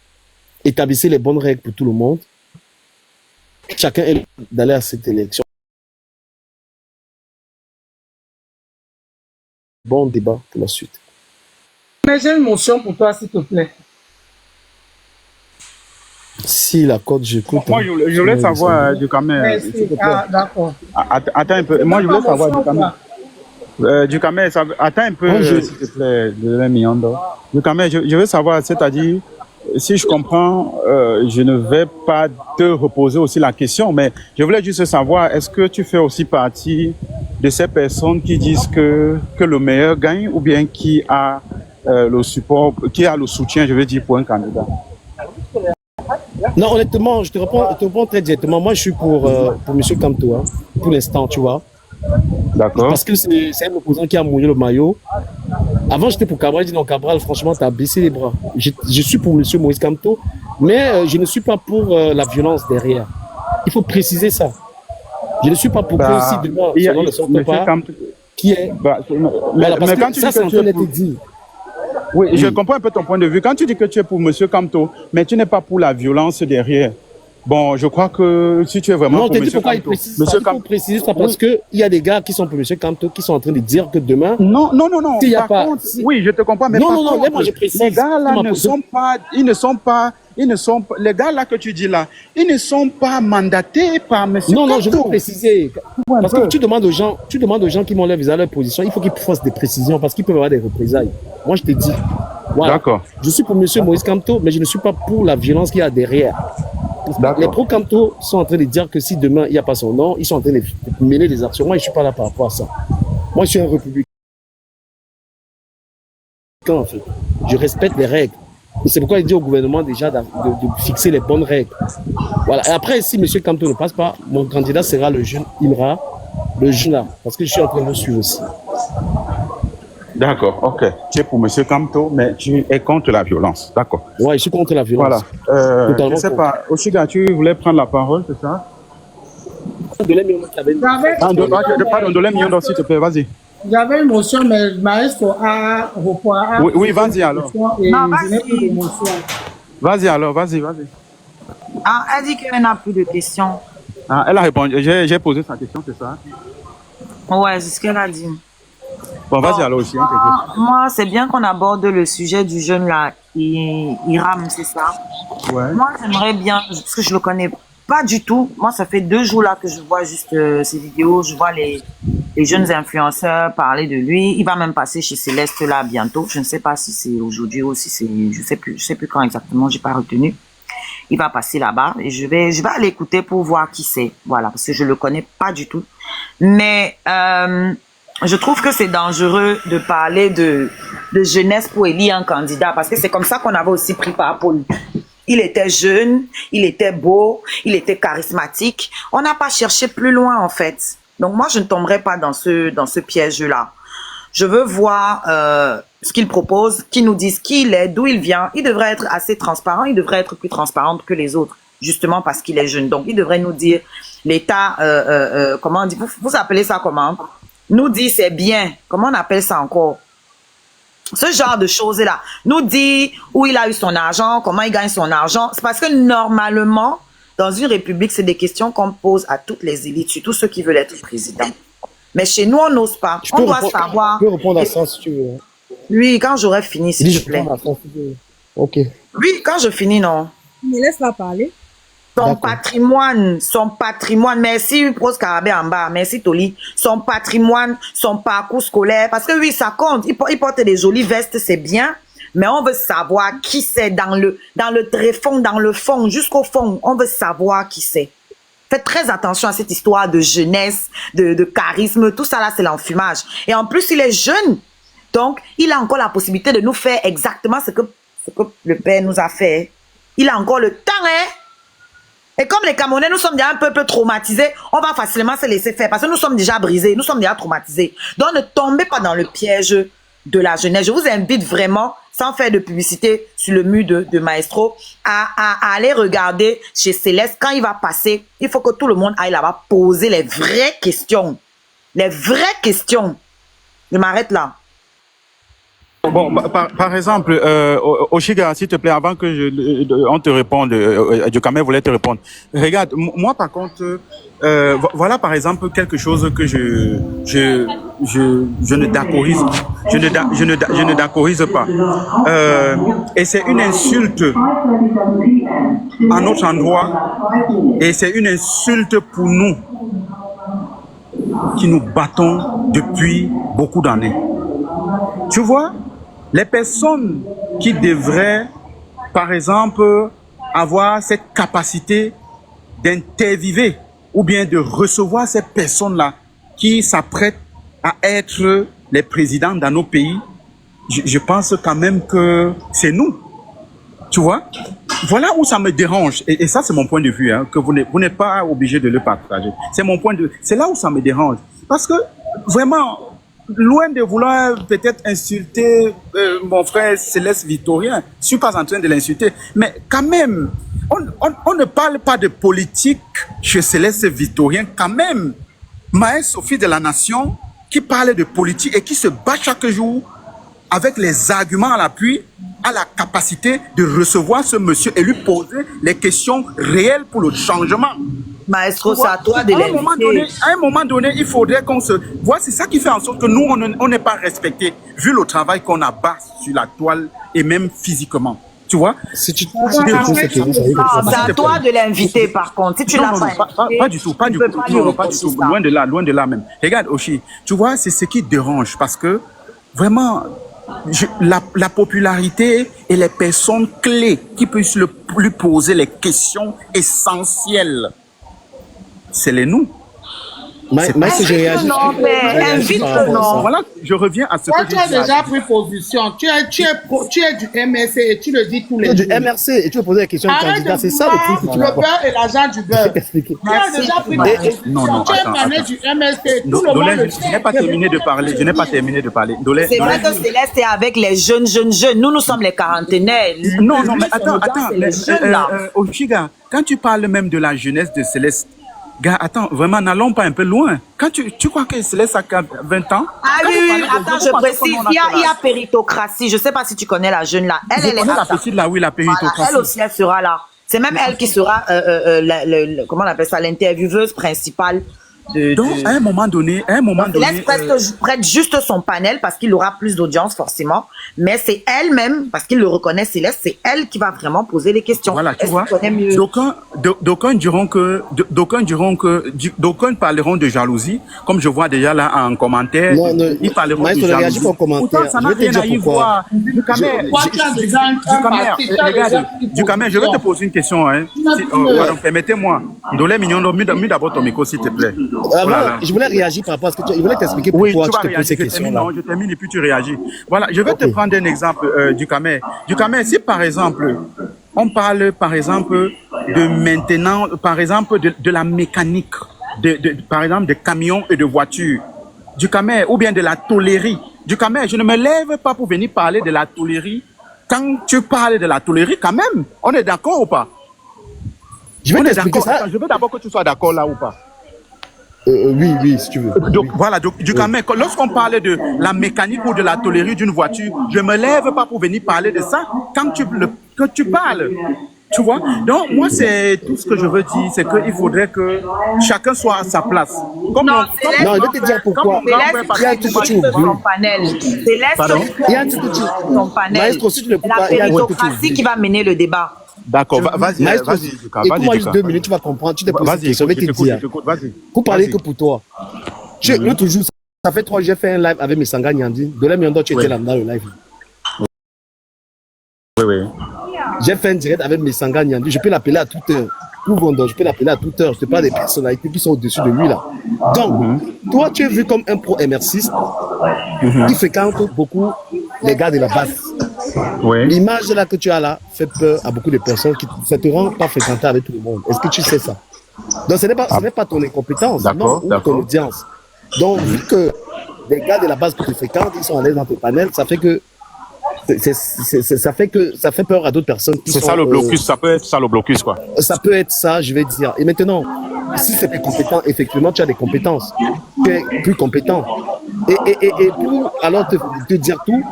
établissez les bonnes règles pour tout le monde. Chacun est libre d'aller à cette élection. Bon débat pour la suite. Mais j'ai une motion pour toi, s'il te plaît. Si la corde, j'écoute. Moi, je voulais savoir du Camer. Merci. Ah, d'accord. Attends un peu. Moi, je voulais savoir du Camer. Du Camer, attends un peu, s'il te plaît, de Miondo. Du Camer, je veux savoir, c'est-à-dire, si je comprends, je ne vais pas te reposer aussi la question, mais je voulais juste savoir, est-ce que tu fais aussi partie de ces personnes qui disent que le meilleur gagne ou bien qui a le support, qui a le soutien, je veux dire, pour un candidat? Non, honnêtement, je te réponds très directement. Moi, je suis pour M. Kamto, hein, pour l'instant, tu vois. D'accord. Parce que c'est un opposant qui a mouillé le maillot. Avant, j'étais pour Cabral. Je dis non, Cabral, franchement, tu as baissé les bras. Je suis pour M. Moïse Kamto, mais je ne suis pas pour la violence derrière. Il faut préciser ça. Je ne suis pas pour que si demain, selon le son pas, qui est. Voilà, parce que ça, c'est en train d'être dit. Oui, je comprends un peu ton point de vue. Quand tu dis que tu es pour M. Kamto, mais tu n'es pas pour la violence derrière. Bon, je crois que si tu es vraiment pour M. Kamto... Il faut préciser ça parce qu'il y a des gars qui sont pour M. Kamto qui sont en train de dire que demain... Non. S'il y a pas... Oui, je te comprends, mais non, moi je précise. Les gars là ne sont pas... Les gars là que tu dis là, ils ne sont pas mandatés par M. Kamto. Non, je veux préciser. Parce que tu demandes aux gens qui m'ont leur visage à leur position, il faut qu'ils fassent des précisions parce qu'ils peuvent avoir des représailles. Moi, je te dis. Voilà. D'accord. Je suis pour M. Moïse Kamto, mais je ne suis pas pour la violence qu'il y a derrière. Les pro-Kamto sont en train de dire que si demain il n'y a pas son nom, ils sont en train de mêler des actions. Moi, je ne suis pas là par rapport à ça. Moi, je suis un républicain, en fait. Je respecte les règles. Et c'est pourquoi il dit au gouvernement déjà de fixer les bonnes règles. Voilà. Et après, si M. Kamto ne passe pas, mon candidat sera le jeune Imra, le jeune là, parce que je suis en train de le suivre aussi. D'accord, ok. Tu es pour M. Kamto, mais tu es contre la violence. D'accord. Oui, je suis contre la violence. Voilà. Je ne sais pas. Oshiga, tu voulais prendre la parole, c'est ça? Pardon, Dolé Miondo, s'il te plaît, vas-y. J'avais une motion, mais Maestro a repoint. Oui, vas-y alors. Je n'ai plus de motion. Vas-y alors, vas-y. Ah, elle dit qu'elle n'a plus de questions. Ah, elle a répondu. J'ai posé sa question, c'est ça? Ouais, c'est ce qu'elle a dit. Bon, vas-y alors aussi. Moi, c'est bien qu'on aborde le sujet du jeune là, Iram, c'est ça? Ouais. Moi, j'aimerais bien, parce que je le connais pas du tout. Moi, ça fait 2 jours là que je vois juste ces vidéos. Je vois les jeunes influenceurs parler de lui. Il va même passer chez Céleste là bientôt. Je ne sais pas si c'est aujourd'hui ou si c'est, je sais plus quand exactement. J'ai pas retenu. Il va passer là-bas et je vais aller écouter pour voir qui c'est. Voilà, parce que je le connais pas du tout. Mais je trouve que c'est dangereux de parler de jeunesse pour élire un candidat parce que c'est comme ça qu'on avait aussi pris par Paul. Il était jeune, il était beau, il était charismatique. On n'a pas cherché plus loin en fait. Donc moi, je ne tomberai pas dans ce piège-là. Je veux voir ce qu'il propose, qu'il nous dise qui il est, d'où il vient. Il devrait être assez transparent, il devrait être plus transparent que les autres, justement parce qu'il est jeune. Donc il devrait nous dire l'état, comment on dit, vous appelez ça comment? Nous dit c'est bien, comment on appelle ça encore? Ce genre de choses-là. Nous dit où il a eu son argent, comment il gagne son argent. C'est parce que normalement, dans une république, c'est des questions qu'on pose à toutes les élites, surtout ceux qui veulent être président. Mais chez nous, on n'ose pas. On doit savoir. Je peux répondre à ça si tu veux. Oui, quand j'aurai fini, s'il te plaît. Ok. Oui, quand je finis, non. Mais laisse-la parler. Son patrimoine, merci Rose Carabé en bas, merci Toli, son patrimoine, son parcours scolaire, parce que oui, ça compte, il porte des jolies vestes, c'est bien, mais on veut savoir qui c'est dans le tréfonds, dans le fond, jusqu'au fond, on veut savoir qui c'est. Faites très attention à cette histoire de jeunesse, de charisme, tout ça là, c'est l'enfumage. Et en plus, il est jeune, donc il a encore la possibilité de nous faire exactement ce que le père nous a fait. Il a encore le temps, hein. Et comme les Camerounais, nous sommes déjà un peu traumatisés, on va facilement se laisser faire parce que nous sommes déjà brisés, nous sommes déjà traumatisés. Donc ne tombez pas dans le piège de la jeunesse. Je vous invite vraiment, sans faire de publicité sur le mur de Maestro, à aller regarder chez Céleste. Quand il va passer, il faut que tout le monde aille là-bas poser les vraies questions. Les vraies questions. Je m'arrête là. Bon, par exemple, Oshiga, s'il te plaît, avant que on te réponde, Diokamé voulait te répondre. Regarde, moi par contre, voilà par exemple quelque chose que je ne d'accorise, je ne d'accorise pas. Et c'est une insulte à notre endroit, et c'est une insulte pour nous qui nous battons depuis beaucoup d'années. Tu vois? Les personnes qui devraient, par exemple, avoir cette capacité d'interviewer ou bien de recevoir ces personnes-là qui s'apprêtent à être les présidents dans nos pays, je pense quand même que c'est nous. Tu vois? Voilà où ça me dérange. Et ça, c'est mon point de vue, hein, que vous n'êtes pas obligé de le partager. C'est mon point de vue. C'est là où ça me dérange. Parce que, vraiment, loin de vouloir peut-être insulter mon frère Céleste Victorien, je suis pas en train de l'insulter, mais quand même, on ne parle pas de politique chez Céleste Victorien quand même. Maëlle Sophie de la Nation, qui parle de politique et qui se bat chaque jour avec les arguments à l'appui, a la capacité de recevoir ce monsieur et lui poser les questions réelles pour le changement. Maestro, c'est à toi de l'inviter. À un moment donné, il faudrait qu'on se... Voilà, c'est ça qui fait en sorte que nous, on n'est pas respecté, vu le travail qu'on abat sur la toile et même physiquement. Tu vois? C'est à toi de l'inviter, par contre. Si tu l'as pas du tout, pas du tout. Loin de là même. Regarde, Oshi, tu vois, c'est ce qui dérange parce que vraiment, la popularité et les personnes clés qui puissent lui poser les questions essentielles, c'est les nous. J'ai réagi. Voilà, je reviens à ce que tu as déjà pris position. Tu es du MRC et tu le dis tous les jours. Du MRC et tu veux poser la question du candidat, c'est ça le truc. Le beurre et l'argent du beurre. Tu as déjà pris position. Tu es parlé du MRC et tout le monde le dit. Je n'ai pas terminé de parler. C'est vrai que Céleste est avec les jeunes. Nous sommes les quarantenaires. Non, mais attends. Oshiga, quand tu parles même de la jeunesse de Céleste, gars, attends, vraiment, n'allons pas un peu loin. Quand tu crois que Céleste a 20 ans? Ah oui, attends, je précise, il y a péritocratie. Je ne sais pas si tu connais la jeune là. Elle est la petite là, oui, la péritocratie. Voilà, elle aussi, elle sera là. C'est même elle qui sera, comment on appelle ça, l'intervieweuse principale Donc, à un moment donné, laisse presque prête juste son panel parce qu'il aura plus d'audience forcément, mais c'est elle-même, parce qu'il le reconnaît Céleste, c'est elle qui va vraiment poser les questions. Voilà, tu vois. d'aucuns parleront de jalousie, comme je vois déjà là en commentaire, Non, non, ils parleront de Maestro, ne réagis jalousie. pas aux commentaires. Pourtant, ça Je n'a vais te rien dire à y pourquoi. voir. Ducamer, je vais te poser une question. Hein. Pardon, permettez-moi. Dolé Mignon, mis d'abord ton micro, s'il te plaît. Voilà. Je voulais réagir par rapport à ce que tu... Je voulais t'expliquer Oui, pourquoi tu vas tu te poses réagir. ces questions-là. Je termine et puis tu réagis. Voilà, je vais te prendre un exemple, Ducamer. Ducamer, si par exemple, on parle par exemple de maintenant, par exemple de la mécanique, par exemple de camions et de voitures, Ducamer, ou bien de la tôlerie. Ducamer, je ne me lève pas pour venir parler de la tôlerie. Quand tu parles de la tôlerie, quand même, on est d'accord ou pas? Je vais On est t'expliquer d'accord. ça. Attends, je veux d'abord que tu sois d'accord là ou pas? Oui, si tu veux. Donc voilà, Ducamer, lorsqu'on parle de la mécanique ou de la tôlerie d'une voiture, je me lève pas pour venir parler de ça quand que tu parles. Tu vois? Donc moi c'est tout ce que je veux dire, c'est qu'il faudrait que chacun soit à sa place. Comme Non, Non, je vais te dire pourquoi. C'est Il y a un truc que tu oublies. son panel. C'est Pardon? Il y a un truc que tu... son panel. Maestro, si tu ne l'écoutes La pas, il y a un truc que tu méritocratie oublies. qui va mener le débat. D'accord, vas-y, Maestro, vas-y, Duca, écoute-moi vas-y, juste Duca. 2 minutes, tu vas comprendre. Tu t'es posé cette Vas-y, question, je vais te dire. vas-y. Pour parler Vas-y. que pour toi. L'autre jour, ça fait 3 jours, j'ai fait un live avec mes Sanga Nyandi. De là, Miondo, tu étais là dans le live. Oui. J'ai fait un direct avec mes Sanga Nyandi. Je peux l'appeler à toute heure. Tout vendeur, je peux l'appeler à toute heure. Je te parle des personnalités qui sont au-dessus de lui là. Donc, toi, tu es vu comme un pro MR6 qui fréquente beaucoup les gars de la base. Oui. L'image là que tu as là fait peur à beaucoup de personnes qui ne te rendent pas fréquenter avec tout le monde. Est-ce que tu sais ça? Donc, ce n'est pas ton incompétence, D'accord, non, ou d'accord. ton audience. Donc, vu que les gars de la base que tu fréquentes, ils sont à l'aise dans tes panels, ça fait que ça fait peur à d'autres personnes. C'est ça le blocus, ça peut être ça le blocus quoi. Ça peut être ça, je vais dire. Et maintenant, si c'est des compétents, effectivement, tu as des compétences. Tu es plus compétent. Et pour alors te dire tout,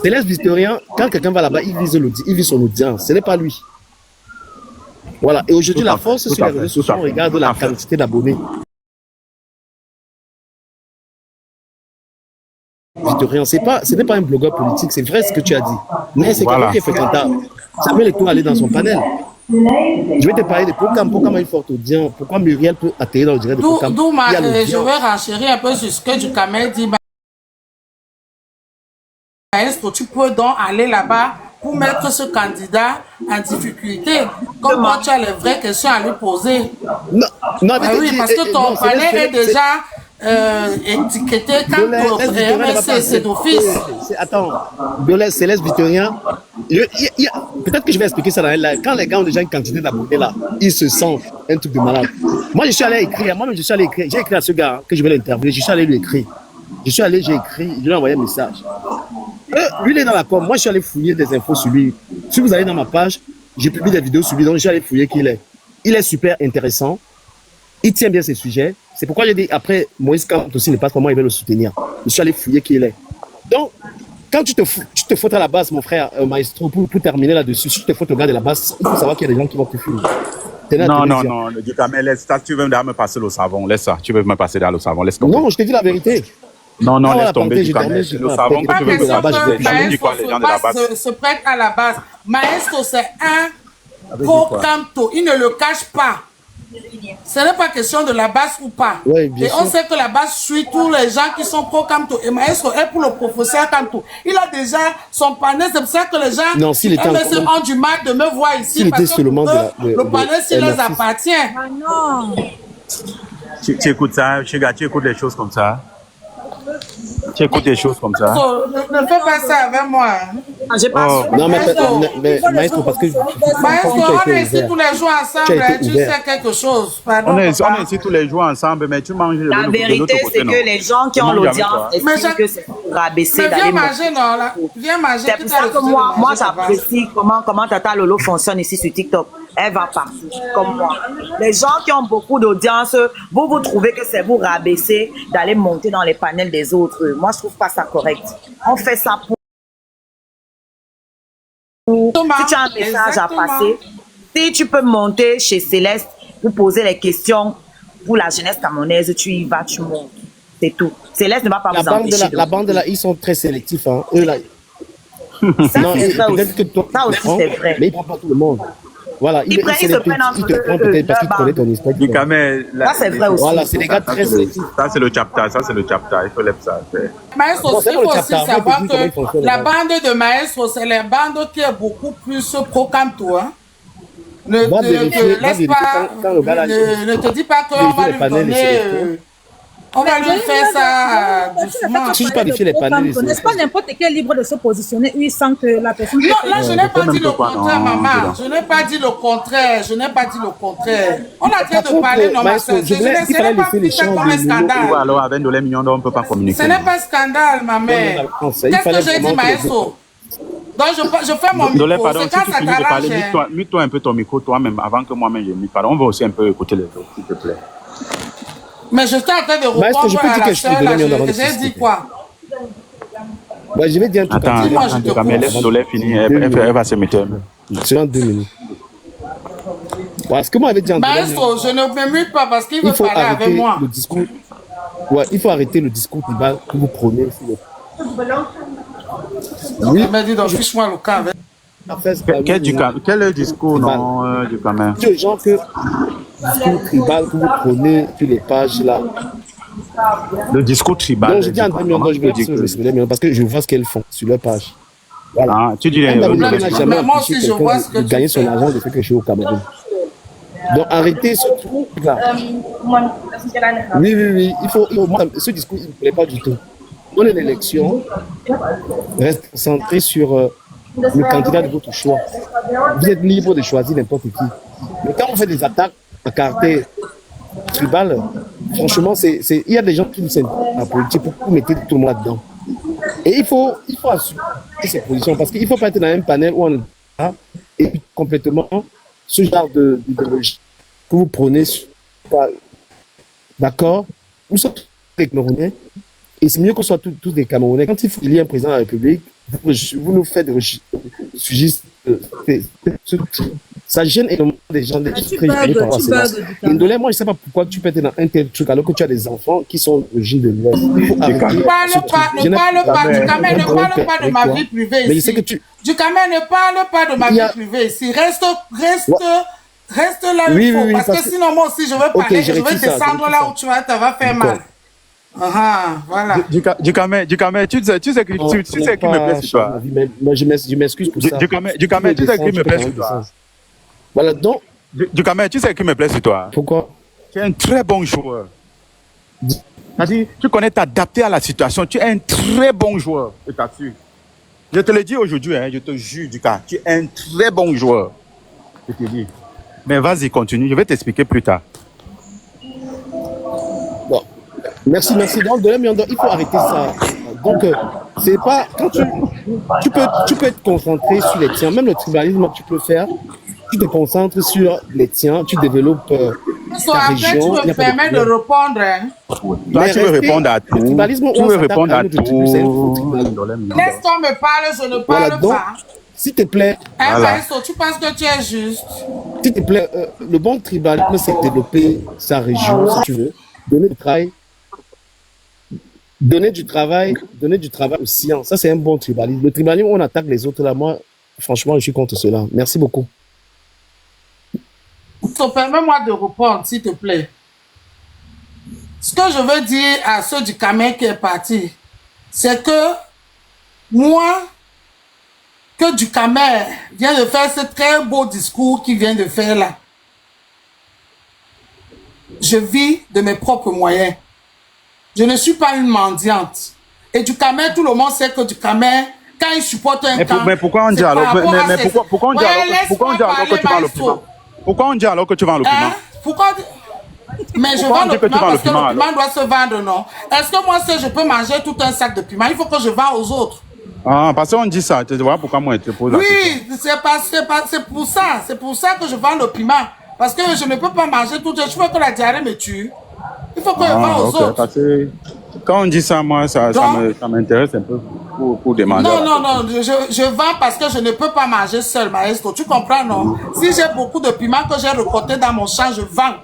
Céleste Vistorien, quand quelqu'un va là-bas, il vise son audience. Ce n'est pas lui. Voilà. Et aujourd'hui, la force sur les réseaux sociaux, on regarde la quantité d'abonnés. Vistorien, ce n'est pas un blogueur politique, c'est vrai ce que tu as dit. Mais c'est quelqu'un qui est fréquentable. Samuel Eto'o aller dans son panel. Je vais te parler de Pokam. Pokam a une forte audience. Pourquoi Muriel peut atterrir dans le direct de Pokam? Je vais renchérir un peu sur ce que Ducamer dit. Maestro, tu peux donc aller là-bas pour mettre ce candidat en difficulté. Comme toi, tu as les vraies questions à lui poser. Non, Oui, parce que ton panel est déjà étiqueté quand MSC, c'est d'office. Attends, Céleste Vistorien, peut-être que je vais expliquer ça dans un live. Quand les gars ont déjà une quantité d'abonnés là, ils se sentent un truc de malade. Moi, je suis allé écrire. J'ai écrit à ce gars que je vais l'interviewer. Je suis allé lui écrire. J'ai écrit, je lui ai envoyé un message. Lui, il est dans la com. Moi, je suis allé fouiller des infos sur lui. Si vous allez dans ma page, j'ai publié des vidéos sur lui, donc je suis allé fouiller qui il est. Il est super intéressant. Il tient bien ses sujets. C'est pourquoi j'ai dit, après, Moïse Kamto aussi ne passe comment il veut le soutenir. Je suis allé fouiller qui il est. Donc, quand tu te fous à la base, mon frère, Maestro, pour terminer là-dessus, si tu te fous au gars de la base, il faut savoir qu'il y a des gens qui vont te fuir. Non, Ducamer, laisse ça, tu veux me passer le savon, laisse ça. Tu veux me passer dans le savon, laisse tomber. Non, je te dis la vérité. Non, laisse tomber, Ducamer. Le savon que tu veux me passer. Maestro se prête à la base. Maestro, c'est un pro-Kamto. Il ne le cache pas. Ce n'est pas question de la base ou pas. Oui, bien et on sait que la base suit tous les gens qui sont pro-Kamto. Et Maestro est pour le professeur Kamto. Il a déjà son panel. C'est pour ça que les gens ont du mal de me voir ici. Parce que le panel, s'il les appartient. Ah non. Tu écoutes ça, Chiga, tu écoutes des choses comme ça. Tu écoutes des choses comme ça. Ne fais pas ça avec moi. J'ai pas Non, mais Maestro, parce que... Maestro, on est ici tous les jours ensemble. Tu sais quelque chose. Pardon, on est ici tous les jours ensemble, mais tu manges de l'autre côté. La vérité, c'est que les gens qui ont l'audience estiment que c'est pour rabaisser d'aller manger. Non, là. Viens manger. C'est pour ça que moi j'apprécie comment Tata Lolo fonctionne ici sur TikTok. Elle va partout, comme moi. Les gens qui ont beaucoup d'audience, vous trouvez que c'est vous rabaisser d'aller monter dans les panels des autres. Moi, je trouve pas ça correct. On fait ça pour... Si tu as un message à passer, si tu peux monter chez Céleste pour poser les questions pour la jeunesse camerounaise, tu y vas, tu montes. C'est tout. Céleste ne va pas vous empêcher. La bande là, ils sont très sélectifs. Hein. Eux là. Ça, c'est vrai aussi. Ça aussi, c'est vrai. Mais ils ne prennent pas tout le monde. Voilà, Ils prennent, c'est ils des se prennent petits, entre ils te prennent peut-être parce qu'ils connaissent ton histoire. Du Kamel, Ça, c'est vrai aussi. Voilà, c'est des gars très sélectifs. Ça, c'est le chapter. Ça, c'est le chapter. Il faut l'être ça. Maestro, Bon, c'est il pas le faut chapter, aussi on peut savoir dire comment il que fonctionne, la les bande de Maestro, c'est la bande qui est beaucoup plus pro-canto. Hein. Ne Va vérifier, te laisse pas, quand le gars là, ne te dis pas qu'on vérifier va les lui panels et donner, sélections. on va lui faire ça doucement. Si je qualifie les panels, N'est-ce pas n'importe qui est libre de se positionner où il sent que la personne... Non, là, je n'ai pas dit le contraire, non, maman. Je n'ai pas dit le contraire. Je n'ai pas dit le contraire. On a train de parler normalement. Maestro, Ce il fallait n'est pas laisser les fait champs comme un de scandale. Alors, avec de millions d'euros, on ne peut pas communiquer. Ce n'est pas scandale, ma mère. Qu'est-ce que j'ai dit, Maestro? Donc, je fais mon Dolé, micro. pardon, C'est si quand tu ça finis de t'arrange. parler, mute-toi un peu ton micro toi-même avant que moi-même je mute. Pardon, on va aussi un peu écouter les autres, s'il te plaît. Mais je suis en train de Maestro, je répondre peux à dire la quelque chose sœur, de là. l'Union d'Avant J'ai dit quoi? Ouais, je vais dire un truc. Attends, Dis-moi, je te quand laisse coupe. Dolé finir, elle va se mettre. C'est en 2 minutes. Voilà, ce que moi avait dit en Maestro, je ne me mute pas parce qu'il il veut faut parler avec arrêter moi. le discours. Ouais, il faut arrêter le discours tribal que vous prenez. Oui. Il m'a dit, donc, fiche-moi le cas avec. Quel est le discours, non, du Kamel? Les gens que le discours tribal que vous prenez sur les pages là. Le discours tribal. Donc je dis en 2 minutes, je vais dire parce que je vois ce qu'elles font sur leur page. Voilà. Ah, tu dis Mais moi aussi, je vois ce que de tu gagner son fais. argent de faire quelque chose au Cameroun. Donc arrêtez ce truc là. Oui. Il faut ce discours, il ne me plaît pas du tout. On est l'élection, reste centré sur le candidat de votre choix. Vous êtes libre de choisir n'importe qui. Mais quand on fait des attaques à caractère tribal, franchement, il y a des gens qui nous s'intéressent à la politique pour que vous mettez tout le monde là-dedans. Et il faut assumer ces positions parce qu'il ne faut pas être dans un panel où on est et puis complètement ce genre d'idéologie que vous prenez. D'accord? Nous sommes des Camerounais et c'est mieux qu'on soit tous des Camerounais. Quand il faut élire un président de la République, vous nous faites des sujets. Ça gêne énormément des gens. Moi, je ne sais pas pourquoi tu peux être dans un tel truc alors que tu as des enfants qui sont d'origine de l'Ouest. Ne parle pas, du Kamel, ne parle pas de ma vie privée mais ici. je sais que Du Kamel, ne parle pas de ma vie privée ici. Reste là où il faut. Oui, parce que sinon, moi aussi, je veux parler, je veux descendre là où tu vas faire mal. Voilà. Du Kamel, tu sais qui me plaît sur toi. Moi, je m'excuse pour ça. Du Kamel, tu sais qui me plaît sur toi. Voilà, donc. Du Kamel, tu sais qui me plaît sur toi. Pourquoi? Tu es un très bon joueur. C'est-à-dire, tu connais t'adapter à la situation. Tu es un très bon joueur, je t'assure. Je te le dis aujourd'hui, hein, je te jure, du cas. Tu es un très bon joueur. Je te dis. Mais vas-y, continue. Je vais t'expliquer plus tard. Bon. Merci. Donc, il faut arrêter ça. Donc, c'est pas. Quand tu peux être concentré sur les tiens. Même le tribalisme, tu peux faire. Tu te concentres sur les tiens, tu développes ta région. Tu me permets de répondre. Hein? Toi, tu veux répondre à tout. Tu veux répondre à tout. Laisse-toi me parler, je ne parle pas. S'il te plaît. Maestro, tu penses que tu es juste. S'il te plaît, le bon tribalisme, c'est développer sa région, si tu veux. Donner du travail aux sciences. Ça, c'est un bon tribalisme. Le tribalisme, on attaque les autres là. Moi, franchement, je suis contre cela. Merci beaucoup. Permets-moi de répondre, s'il te plaît. Ce que je veux dire à ceux du Kamel qui est parti, c'est que moi, que du Kamel vient de faire ce très beau discours qu'il vient de faire là. Je vis de mes propres moyens. Je ne suis pas une mendiante. Et du Kamel, tout le monde sait que du Kamel, quand il supporte un camp... Mais pourquoi on dit alors que tu vas l'opiment? Pourquoi on dit alors que tu vends le piment? Mais je vends le piment parce que le piment doit se vendre, non? Est-ce que moi, si je peux manger tout un sac de piment, il faut que je vende aux autres? Ah, parce qu'on dit ça. Tu vois pourquoi moi, je te pose la question. Oui, c'est pour ça. C'est pour ça que je vends le piment. Parce que je ne peux pas manger tout. Je veux que la diarrhée me tue. Il faut que je vende aux autres. Parce que quand on dit ça, moi, ça m'intéresse un peu pour demander. Non, je vends parce que je ne peux pas manger seul, Maestro. Tu comprends, non? Si j'ai beaucoup de piments que j'ai récolté dans mon champ, je vends.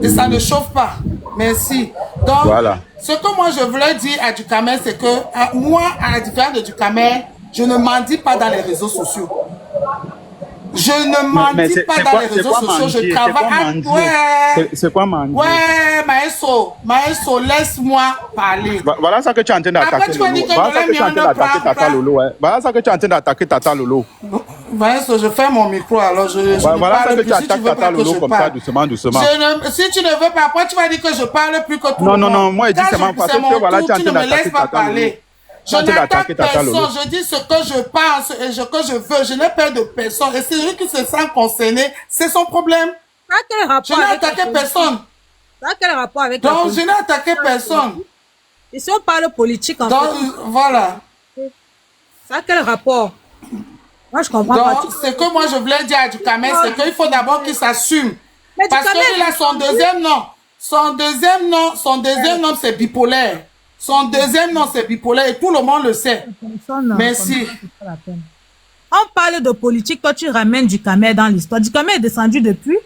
Et ça ne chauffe pas. Merci. Donc, voilà. Ce que moi je voulais dire à du Kamel, c'est que moi, à la différence de du Kamel, je ne mendie pas dans les réseaux sociaux. Je ne mendie pas dans les réseaux sociaux, je travaille. C'est quoi mendier? Ouais, Maestro, laisse-moi parler. Voilà ça que tu es en train d'attaquer Lolo. Voilà ça que tu es en train d'attaquer Tata Lolo. Voilà ça que tu es en train d'attaquer Tata Lolo. Maestro, je ferme mon micro alors voilà ça que tu attaques Tata Lolo comme ça, doucement. Si tu ne veux pas, après tu vas dire que je parle plus que tout le monde. Non, moi je dis seulement parce que voilà, tu es en train d'attaquer Tata Lolo. Je n'attaque personne, je dis ce que je pense et ce que je veux. Je n'ai peur de personne. Et celui qui se sent concerné, c'est son problème. Je n'ai attaqué personne. Ça a quel rapport avec Donc, je n'ai attaqué personne. Et si on parle politique, en donc, fait. Voilà. Ça a quel rapport? Moi, je comprends pas. Donc, ce que moi, je voulais dire à Dukamel, c'est qu'il faut d'abord qu'il s'assume. Parce qu'il a son deuxième nom. Son deuxième nom, c'est bipolaire. Son deuxième nom, c'est bipolaire et tout le monde le sait. Merci. On parle de politique, toi tu ramènes Dukamel dans l'histoire. Dukamel est descendu depuis.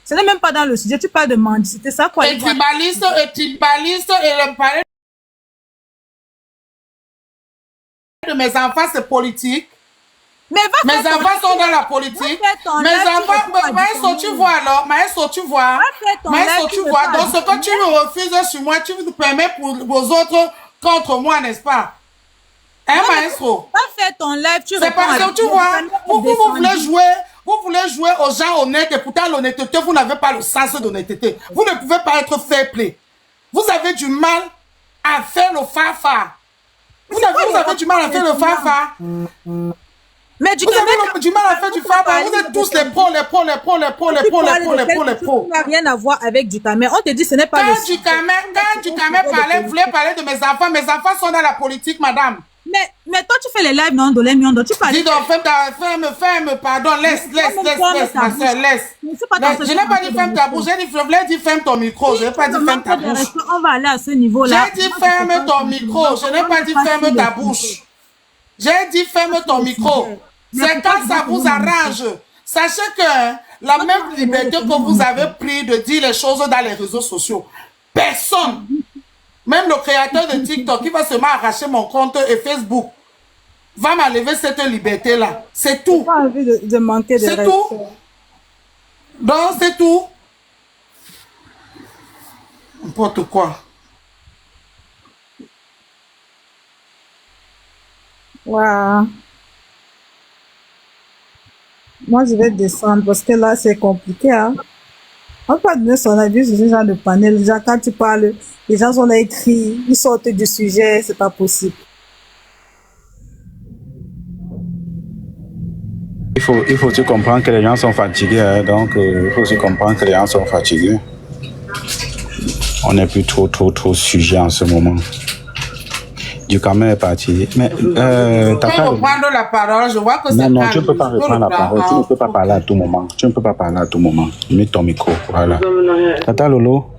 Ce n'est même pas dans le sujet, tu parles de mendicité, ça quoi? Et tribaliste, et le palais de mes enfants, c'est politique. Mais mes enfants sont dans la politique. Mes enfants, Maestro, tu vois alors, Maestro, tu vois. Maestro, tu vois. Donc, ce que tu me refuses sur moi, tu me permets pour aux autres contre moi, n'est-ce pas? Hein, Maestro? Pas faire ton live, tu c'est parce que tu vois, vous voulez jouer aux gens honnêtes et pourtant l'honnêteté, vous n'avez pas le sens d'honnêteté. Vous ne pouvez pas être fair play. Vous avez du mal à faire le fafa. Vous avez du mal à faire le fafa. Mais vous avez du mal à faire du fafa. Vous êtes tous les pros. Ça n'a rien à voir avec Dukamel. On te dit ce n'est pas quand Dukamel voulait parler de mes enfants sont dans la politique, madame. Mais toi, tu fais les lives, non, tu parles. Dis donc, ferme, pardon, laisse, ma soeur, laisse. Je n'ai pas dit ferme ta bouche, je voulais dire ferme ton micro, je n'ai pas dit ferme ta bouche. On va aller à ce niveau-là. J'ai dit ferme ton micro, je n'ai pas dit ferme ta bouche. J'ai dit ferme ton micro. C'est quand ça vous arrange. Sachez que la même liberté que vous avez pris de dire les choses dans les réseaux sociaux, personne, même le créateur de TikTok qui va se arracher mon compte et Facebook, va m'enlever cette liberté-là. C'est tout. Pas envie de manquer de c'est tout. Donc, c'est tout. N'importe quoi. Wow. Moi, je vais descendre parce que là, c'est compliqué. Hein? On peut pas donner son avis sur ce genre de panel. Déjà, quand tu parles, les gens sont là écrits, ils sortent du sujet, c'est pas possible. Il faut aussi comprendre que les gens sont fatigués. Hein, donc, il faut aussi comprendre que les gens sont fatigués. On n'est plus trop sujet en ce moment. Dukamel est parti. Mais, Tata, reprendre la parole, je vois que c'est non, tu ne peux pas reprendre la parole. Tu ne peux pas parler à tout moment. Mets ton micro. Voilà. Tata Lolo.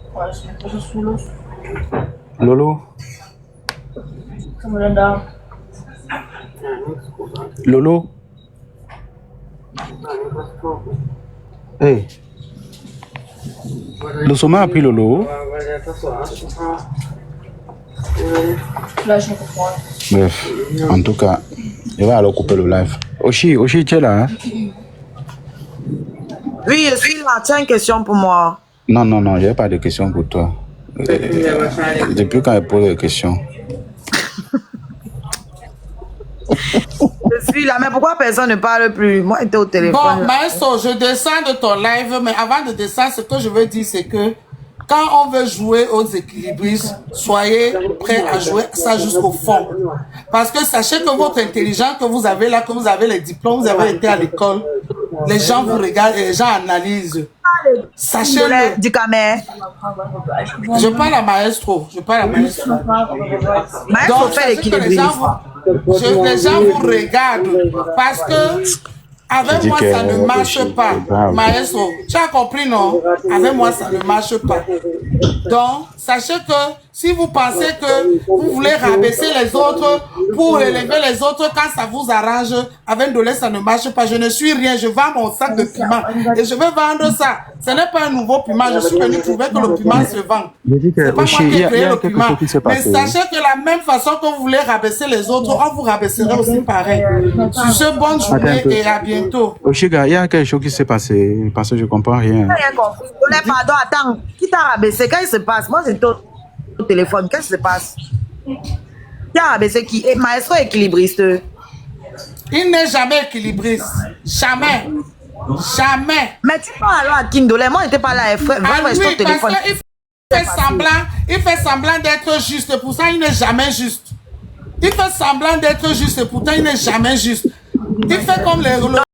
Lolo. Lolo. Hey. Le sommet a pris Lolo. Bref, en tout cas, il va alors couper le live. Oshi, tu es là, hein? Oui, je suis là. Tu as une question pour moi? Non, je n'ai pas de question pour toi. Depuis quand elle pose des questions? Je suis là, mais pourquoi personne ne parle plus? Moi, j'étais au téléphone. Bon, Maestro, je descends de ton live, mais avant de descendre, ce que je veux dire, c'est que quand on veut jouer aux équilibristes, soyez prêts à jouer ça jusqu'au fond. Parce que sachez que votre intelligence que vous avez là, que vous avez les diplômes, vous avez été à l'école, les gens vous regardent et les gens analysent. Sachez-le. Dukamel. Je parle à Maestro. Maestro fait l'équilibriste. Les gens vous regardent parce que avec moi, ça ne marche pas. Maestro, tu as compris, non? Avec moi, ça ne marche pas. Donc, sachez que Si vous pensez que vous voulez rabaisser les autres pour élever les autres quand ça vous arrange, avec $, ça ne marche pas. Je ne suis rien. Je vends mon sac de piment et je vais vendre ça. Ce n'est pas un nouveau piment. Je suis venu prouver que le piment se vend. C'est pas moi qui ai créé le piment. Mais sachez que la même façon que vous voulez rabaisser les autres, on vous rabaissera aussi pareil. Sur ce, bonne journée et à bientôt. Oshiga, il y a quelque chose qui s'est passé parce que je comprends rien. Rien compris. Pardon, attends. Qui t'a rabaissé? Qu'est-ce qui se passe? Moi, j'étais au téléphone. Qu'est-ce qui se passe? Qui a rabaissé qui? Et maestro équilibriste. Il n'est jamais équilibriste. Jamais. Jamais. Mais tu parles alors à Kindole. Moi, je n'étais pas là. Vraiment, je suis au téléphone. Il fait semblant d'être juste. Pour ça, il n'est jamais juste. Il fait semblant d'être juste. Pourtant, il n'est jamais juste. Il fait comme les